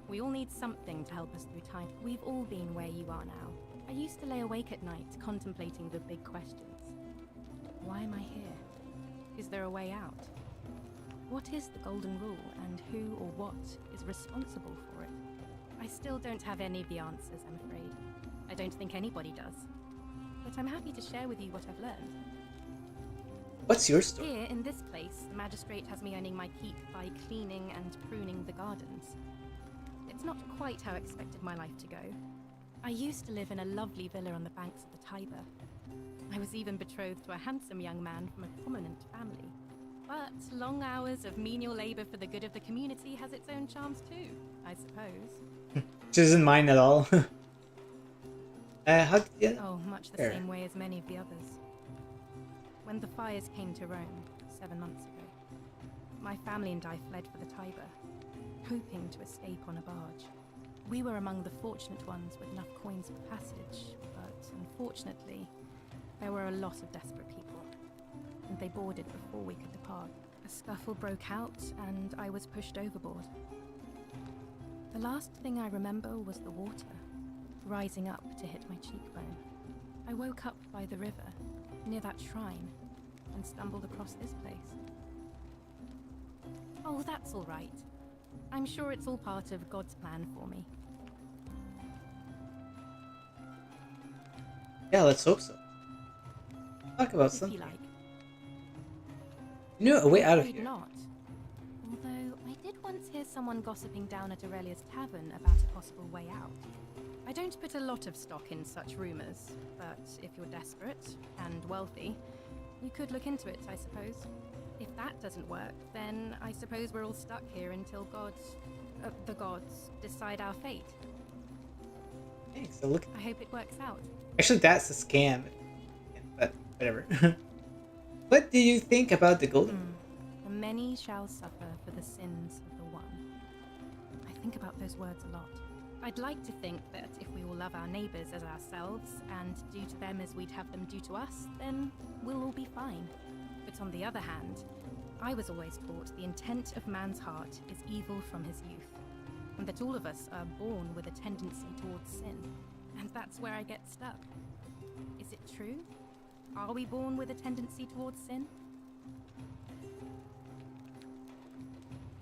Speaker 15: We all need something to help us through time. We've all been where you are now. I used to lay awake at night, contemplating the big questions. Why am I here? Is there a way out? What is the golden rule, and who or what is responsible for it? I still don't have any of the answers, I'm afraid. I don't think anybody does. But I'm happy to share with you what I've learned.
Speaker 1: What's your story?
Speaker 15: Here, in this place, the magistrate has me earning my keep by cleaning and pruning the gardens. It's not quite how I expected my life to go. I used to live in a lovely villa on the banks of the Tiber. I was even betrothed to a handsome young man from a prominent family. But long hours of menial labor for the good of the community has its own charms too, I suppose.
Speaker 1: Which isn't mine at all. How did you...
Speaker 15: Oh, much the same way as many of the others. When the fires came to Rome 7 months ago, my family and I fled for the Tiber, hoping to escape on a barge. We were among the fortunate ones with enough coins for passage, but unfortunately, there were a lot of desperate people, and they boarded before we could depart. A scuffle broke out, and I was pushed overboard. The last thing I remember was the water, rising up to hit my cheekbone. I woke up by the river, near that shrine, and stumbled across this place. Oh, that's all right. I'm sure it's all part of God's plan for me.
Speaker 1: Yeah, let's hope so. Talk about something. You know a way out of here.
Speaker 15: Not. Although I did once hear someone gossiping down at Aurelia's tavern about a possible way out. I don't put a lot of stock in such rumors, but if you're desperate and wealthy, you could look into it, I suppose. If that doesn't work, then I suppose we're all stuck here until the gods decide our fate.
Speaker 1: Okay, so look.
Speaker 15: I hope it works out.
Speaker 1: Actually, that's a scam. But whatever. What do you think about the golden?
Speaker 15: The many shall suffer for the sins of the one. I think about those words a lot. I'd like to think that if we all love our neighbours as ourselves and do to them as we'd have them do to us, then we'll all be fine. But on the other hand, I was always taught the intent of man's heart is evil from his youth, and that all of us are born with a tendency towards sin. And that's where I get stuck. Is it true? Are we born with a tendency towards sin?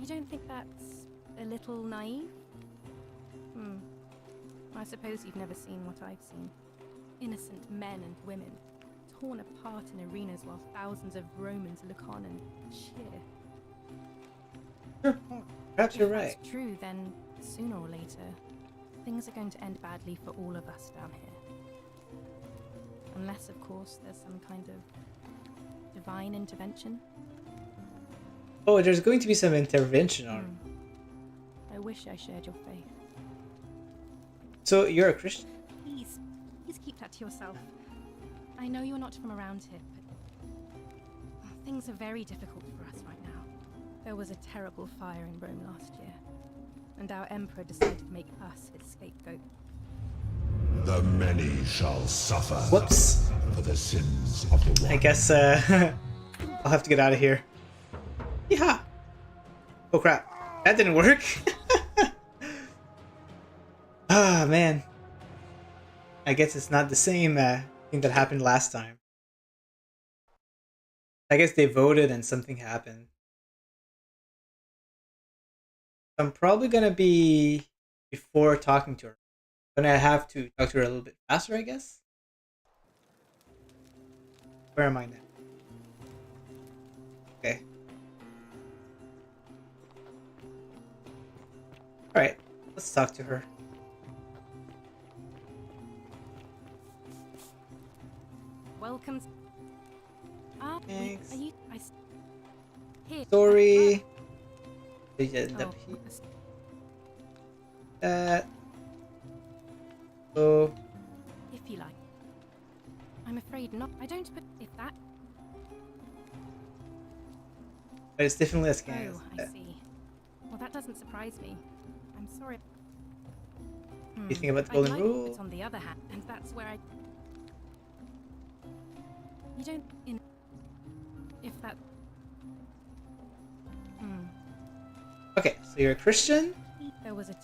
Speaker 15: You don't think that's a little naive? I suppose you've never seen what I've seen. Innocent men and women, torn apart in arenas while thousands of Romans look on and cheer.
Speaker 1: Sure, perhaps you're right.
Speaker 15: If that's true, then sooner or later, things are going to end badly for all of us down here. Unless, of course, there's some kind of divine intervention.
Speaker 1: Oh, there's going to be some intervention on.
Speaker 15: I wish I shared your faith.
Speaker 1: So you're a Christian?
Speaker 15: Please keep that to yourself. I know you're not from around here, but things are very difficult for us right now. There was a terrible fire in Rome last year, and our emperor decided to make us his scapegoat.
Speaker 12: The many shall suffer.
Speaker 1: Whoops.
Speaker 12: For the sins of the one.
Speaker 1: I guess I'll have to get out of here. Yeah. Oh crap. That didn't work. Ah, man. I guess it's not the same thing that happened last time. I guess they voted and something happened. I'm probably gonna be, before talking to her, gonna have to talk to her a little bit faster, I guess. Where am I now? Okay. Alright, let's talk to her.
Speaker 15: Welcome.
Speaker 1: Thanks.
Speaker 15: Are you? Here.
Speaker 1: Sorry. Did you end up
Speaker 15: Oh,
Speaker 1: here? So.
Speaker 15: if you like. I'm afraid not. I don't. But if that.
Speaker 1: But it's definitely a scam.
Speaker 15: Oh, I see. Well, that doesn't surprise me. I'm sorry.
Speaker 1: You think about the golden
Speaker 15: I'd
Speaker 1: rule?
Speaker 15: like it on the other hand, and that's where I. You don't. If that.
Speaker 1: Okay, so you're a Christian?
Speaker 15: There was a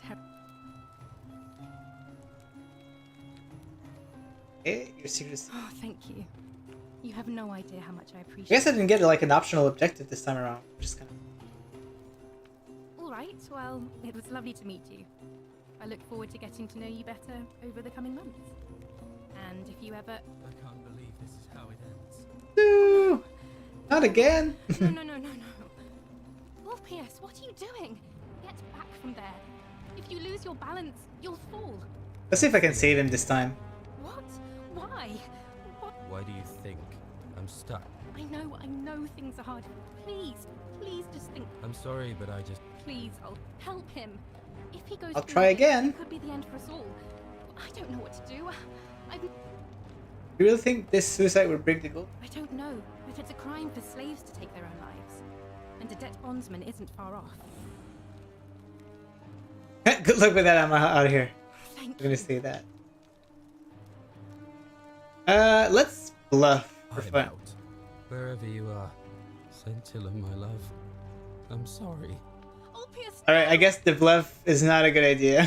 Speaker 1: Okay, you're secret.
Speaker 15: Oh, thank you. You have no idea how much I
Speaker 1: I
Speaker 15: appreciate
Speaker 1: guess I didn't get like an optional objective this time around. Just kind of.
Speaker 15: All right, well, it was lovely to meet you. I look forward to getting to know you better over the coming months. And if you ever...
Speaker 13: I can't believe this is how it ends.
Speaker 1: No! Not again!
Speaker 15: No. Orpheus, what are you doing? Get back from there. If you lose your balance, you'll fall.
Speaker 1: Let's see if I can save him this time.
Speaker 15: What? Why? What?
Speaker 13: Why do you think I'm stuck?
Speaker 15: I know things are hard. Please just think.
Speaker 13: I'm sorry, but I just...
Speaker 15: Please, I'll help him. If he goes
Speaker 1: I'll
Speaker 15: through
Speaker 1: try
Speaker 15: it,
Speaker 1: again.
Speaker 15: It could be the end for us all. I don't know what to do.
Speaker 1: You really think this suicide would break the goal?
Speaker 15: I don't know, but it's a crime for slaves to take their own lives. And a debt bondsman isn't far off.
Speaker 1: Good luck with that, I'm out of here.
Speaker 15: Thank
Speaker 1: I'm gonna say that. Let's bluff for
Speaker 13: I'm
Speaker 1: fun.
Speaker 13: out. Wherever you are, Scintilla, my love. I'm sorry.
Speaker 1: Alright, I guess the bluff is not a good idea.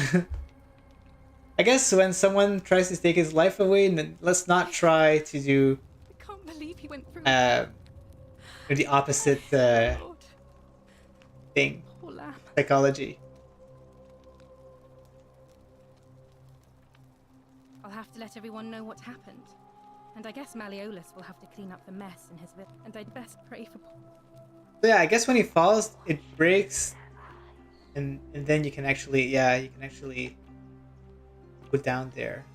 Speaker 1: I guess when someone tries to take his life away, then let's not try to do
Speaker 15: I can't believe he went through
Speaker 1: the opposite thing.
Speaker 15: Poor lamb.
Speaker 1: Psychology.
Speaker 15: I'll have to let everyone know what happened. And I guess Malleolus will have to clean up the mess in his village. And I'd best pray for...
Speaker 1: So yeah, I guess when he falls, it breaks, and then you can actually, put down there.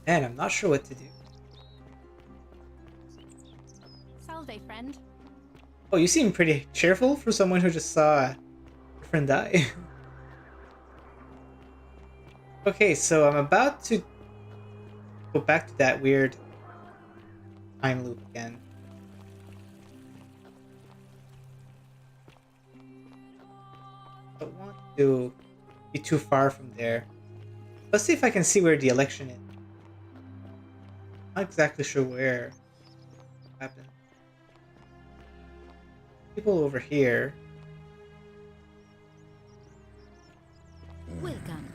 Speaker 1: Man, I'm not sure what to do.
Speaker 15: Salve, friend.
Speaker 1: Oh, you seem pretty cheerful for someone who just saw a friend die. Okay, so I'm about to go back to that weird time loop again. I don't want to be too far from there. Let's see if I can see where the election is. Not exactly sure where it happened. People over here.
Speaker 14: Welcome.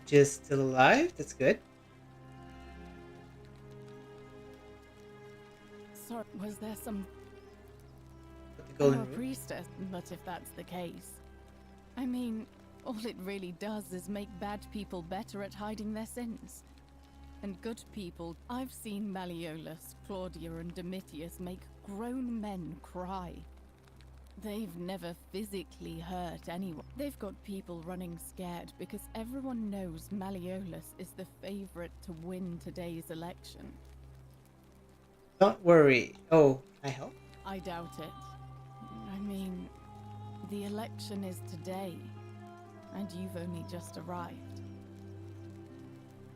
Speaker 1: Just still alive? That's good.
Speaker 16: Sorry, was there some...
Speaker 1: The golden
Speaker 16: a
Speaker 1: rule?
Speaker 16: priestess, but if that's the case... I mean, all it really does is make bad people better at hiding their sins. And good people... I've seen Malleolus, Claudia and Domitius make grown men cry. They've never physically hurt anyone. They've got people running scared because everyone knows Malleolus is the favorite to win today's election.
Speaker 1: Don't worry. Oh, can I help?
Speaker 16: I doubt it. I mean, the election is today. And you've only just arrived.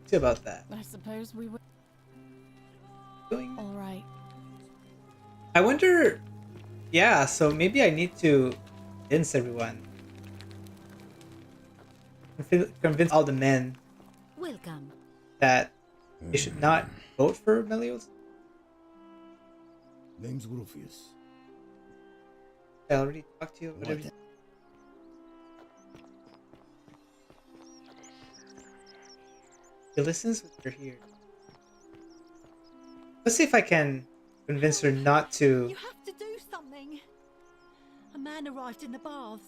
Speaker 1: See about that.
Speaker 16: I suppose we were... All right.
Speaker 1: I wonder... Yeah, so maybe I need to convince everyone. Convince all the men
Speaker 14: Welcome.
Speaker 1: that they should not vote for Meliodas.
Speaker 17: Name's Rufius.
Speaker 1: I already talked to you about everything. She listens when you're here. Let's see if I can convince her not to.
Speaker 7: You have to do something. A man arrived in the baths.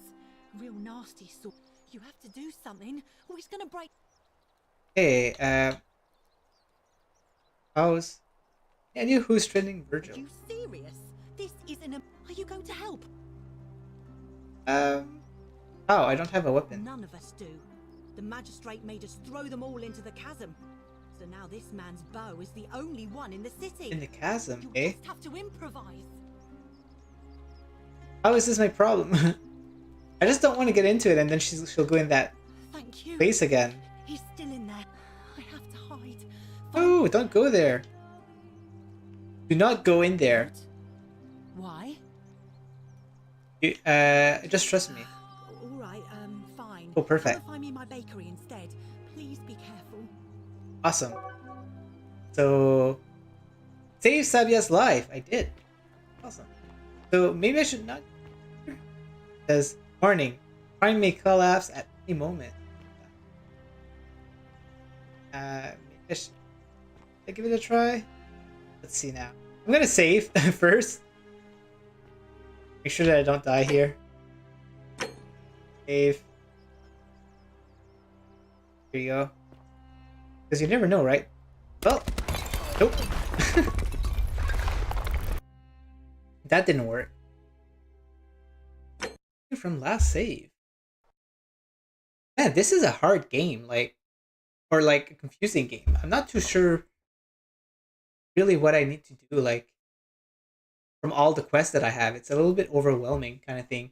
Speaker 7: A real nasty sort. You have to do something, or he's gonna break.
Speaker 1: Hey, how's... I knew who's trending Virgil.
Speaker 7: Are you serious? This isn't a... Are you going to help?
Speaker 1: Oh, I don't have a weapon.
Speaker 7: None of us do. The magistrate made us throw them all into the chasm. So now this man's bow is the only one in the city.
Speaker 1: In the chasm,
Speaker 7: You
Speaker 1: eh?
Speaker 7: just have to improvise.
Speaker 1: How is this my problem? I just don't want to get into it and then she'll go in that
Speaker 7: Thank you.
Speaker 1: place again.
Speaker 7: He's still in there. I have to hide.
Speaker 1: No, don't go there. Do not go in there.
Speaker 7: Why?
Speaker 1: You, just trust me.
Speaker 7: All right, fine.
Speaker 1: Oh, perfect.
Speaker 7: Come and find me my bakery instead. Please be careful.
Speaker 1: Awesome. So, save Sabia's life. I did. Awesome. So maybe I should not. It says, warning, crime may collapse at any moment. Maybe I should give it a try. Let's see now. I'm gonna save first. Make sure that I don't die here. Save. Here you go. Because you never know, right? Well, nope. That didn't work. From last save. Man, this is a hard game, or a confusing game. I'm not too sure really what I need to do, from all the quests that I have. It's a little bit overwhelming kind of thing.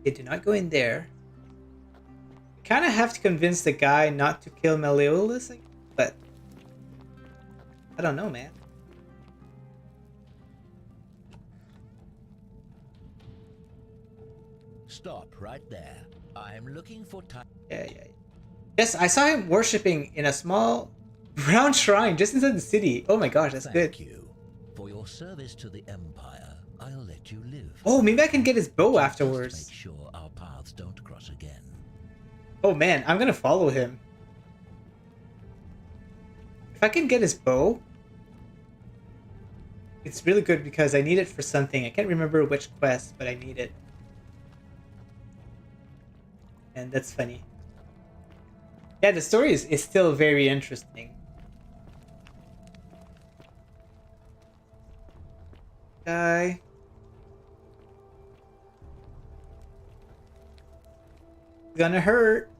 Speaker 1: Okay, do not go in there. Kind of have to convince the guy not to kill Meliodas, but I don't know, man.
Speaker 10: Stop right there. I'm looking for time.
Speaker 1: Yeah. Yes, I saw him worshipping in a small brown shrine just inside the city. Oh my gosh, that's good.
Speaker 10: Thank you. For your service to the Empire, I'll let you live.
Speaker 1: Oh, maybe I can get his bow afterwards.
Speaker 10: Just make sure our paths don't cross again.
Speaker 1: Oh man, I'm gonna follow him. If I can get his bow, it's really good because I need it for something. I can't remember which quest, but I need it. And that's funny. Yeah, the story is still very interesting. Guy. Gonna hurt.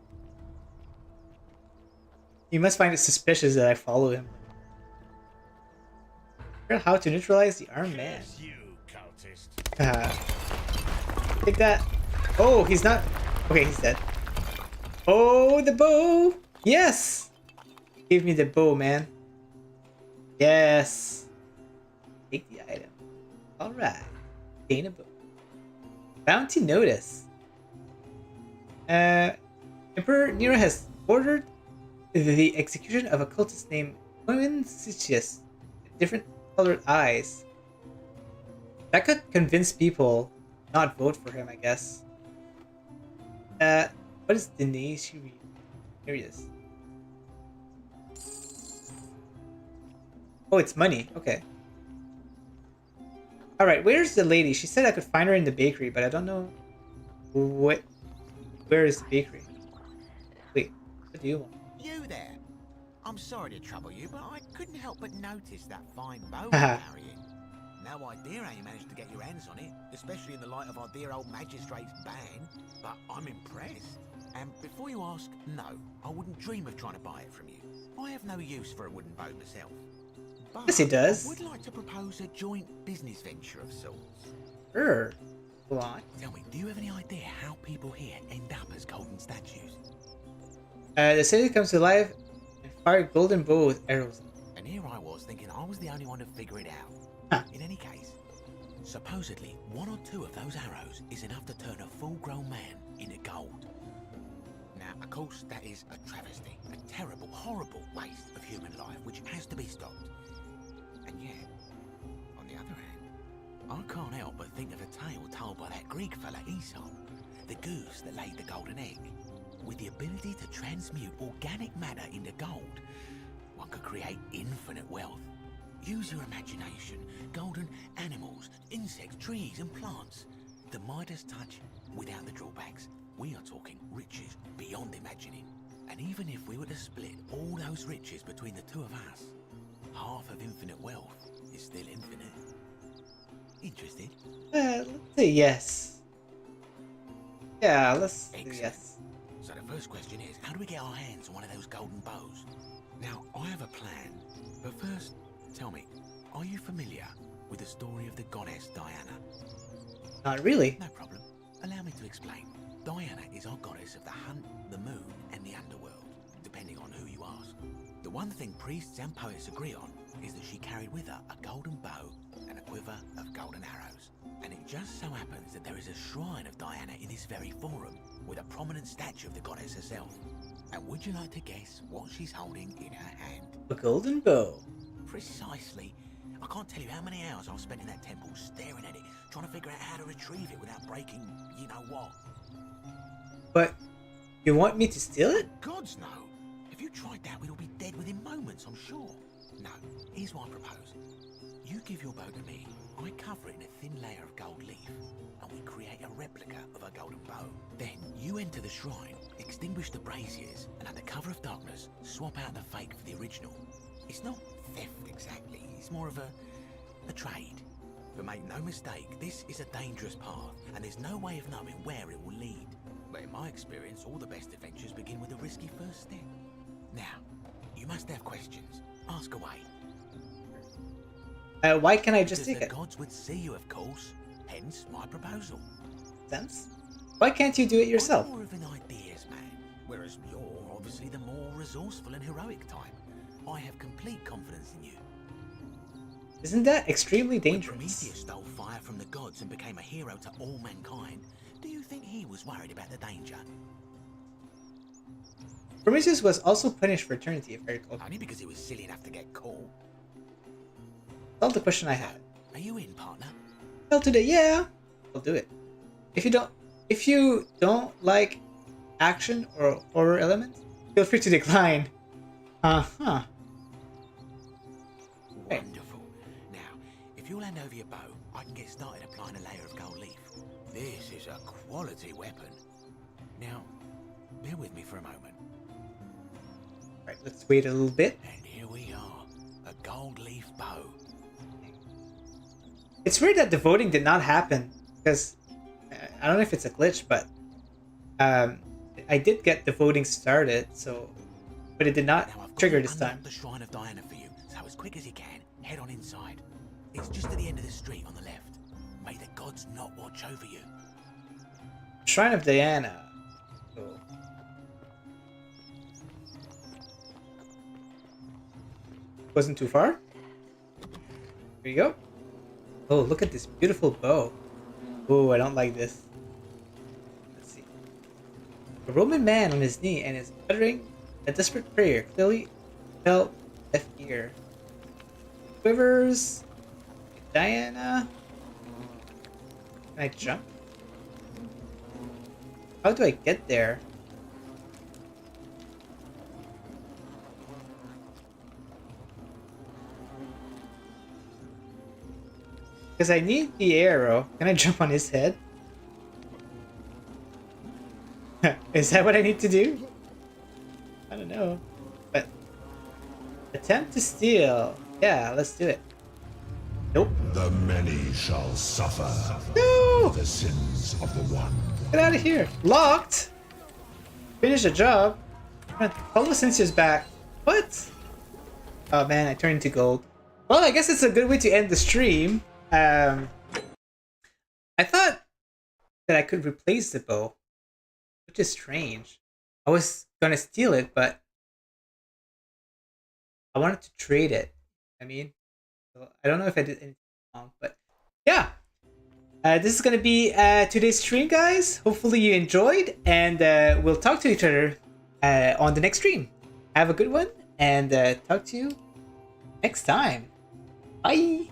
Speaker 1: You must find it suspicious that I follow him. How to neutralize the armed man. Take that. Oh, he's not. Okay, he's dead. Oh, the bow. Yes. Give me the bow, man. Yes. Take the item. All right. Gain a bow. Bounty notice. Emperor Nero has ordered the execution of a cultist named Coincius with different colored eyes. That could convince people not vote for him, I guess. What is Denise? Here he is. Oh, it's money. Okay. Alright, where's the lady? She said I could find her in the bakery, but I don't know what. Where is the bakery? Wait, what do you want?
Speaker 11: You there? I'm sorry to trouble you, but I couldn't help but notice that fine bow you're carrying. No idea how you managed to get your hands on it, especially in the light of our dear old magistrate's ban, but I'm impressed. And before you ask, no, I wouldn't dream of trying to buy it from you. I have no use for a wooden bow myself. But
Speaker 1: Yes, he does.
Speaker 11: I would like to propose a joint business venture of sorts.
Speaker 1: Sure. Go on.
Speaker 11: Tell me, do you have any idea how people here end up as golden statues?
Speaker 1: The city comes to life and fire golden bow with arrows.
Speaker 11: And here I was thinking I was the only one to figure it out.
Speaker 1: Huh.
Speaker 11: In any case, supposedly 1 or 2 of those arrows is enough to turn a full-grown man into gold. Now, of course, that is a travesty, a terrible, horrible waste of human life which has to be stopped. And yet, on the other hand, I can't help but think of a tale told by that Greek fella Aesop, the goose that laid the golden egg. With the ability to transmute organic matter into gold, one could create infinite wealth. Use your imagination. Golden animals, insects, trees and plants. The Midas touch without the drawbacks. We are talking riches beyond imagining. And even if we were to split all those riches between the 2 of us, half of infinite wealth is still infinite. Interested?
Speaker 1: Let's say yes. Yeah, let's say
Speaker 11: Excellent.
Speaker 1: yes.
Speaker 11: So the first question is, how do we get our hands on one of those golden bows? Now, I have a plan, but first, tell me, are you familiar with the story of the goddess Diana?
Speaker 1: Not really.
Speaker 11: No problem. Allow me to explain. Diana is our goddess of the hunt, the moon, and the underworld, depending on who you ask. The one thing priests and poets agree on is that she carried with her a golden bow and a quiver of golden arrows. And it just so happens that there is a shrine of Diana in this very forum, with a prominent statue of the goddess herself. And would you like to guess what she's holding in her hand?
Speaker 1: A golden bow.
Speaker 11: Precisely. I can't tell you how many hours I've spent in that temple staring at it, trying to figure out how to retrieve it without breaking you-know-what.
Speaker 1: But you want me to steal it?
Speaker 11: Gods no! If you tried that, we'd all be dead within moments, I'm sure. No, here's what I propose. You give your bow to me, I cover it in a thin layer of gold leaf, and we create a replica of a golden bow. Then you enter the shrine, extinguish the braziers, and under cover of darkness, swap out the fake for the original. It's not theft exactly, it's more of a trade. But make no mistake, this is a dangerous path, and there's no way of knowing where it will lead. But in my experience, all the best adventures begin with a risky first step. Now, you must have questions. Ask away.
Speaker 1: Why can't I just
Speaker 11: Because
Speaker 1: take it?
Speaker 11: the gods would see you, of course. Hence my proposal.
Speaker 1: Sense? Why can't you do it yourself?
Speaker 11: I'm more of an ideas man, whereas you're obviously the more resourceful and heroic type. I have complete confidence in you.
Speaker 1: Isn't that extremely
Speaker 11: When
Speaker 1: dangerous?
Speaker 11: Prometheus stole fire from the gods and became a hero to all mankind, do you think he was worried about the danger?
Speaker 1: Prometheus was also punished for eternity, if I recall.
Speaker 11: Only because he was silly enough to get caught.
Speaker 1: That's all the question I had.
Speaker 11: Are you in, partner?
Speaker 1: Well, today, yeah, I'll do it. If you don't like action or horror elements, feel free to decline. Uh-huh.
Speaker 11: Wonderful. Now, if you'll hand over your bow, I can get started applying a layer of gold leaf. This is a quality weapon. Now, bear with me for a moment.
Speaker 1: Right, let's wait a little bit.
Speaker 11: And here we are, a gold leaf bow.
Speaker 1: It's weird that the voting did not happen, because I don't know if it's a glitch, but I did get the voting started, so, but it did not trigger this time.
Speaker 11: The shrine of Diana for you, so as quick as you can, head on inside. It's just at the end of the street on the left. May the gods not watch over you.
Speaker 1: Shrine of Diana. Oh. Wasn't too far. Here you go. Oh, look at this beautiful bow. Oh, I don't like this. Let's see. A Roman man on his knee and is uttering a desperate prayer. Clearly felt left ear. Quivers. Diana. Can I jump? How do I get there? Because I need the arrow. Can I jump on his head? Is that what I need to do? I don't know. But attempt to steal. Yeah, let's do it. Nope.
Speaker 12: The many shall suffer.
Speaker 1: No!
Speaker 12: The sins of the one.
Speaker 1: Get out of here. Locked? Finish the job. Pablo Cincia's back. What? Oh man, I turned into gold. Well, I guess it's a good way to end the stream. I thought that I could replace the bow, which is strange. I was gonna steal it, but I wanted to trade it. I mean, so I don't know if I did anything wrong, but yeah. This is gonna be today's stream, guys. Hopefully you enjoyed, and we'll talk to each other on the next stream. Have a good one, and talk to you next time. Bye.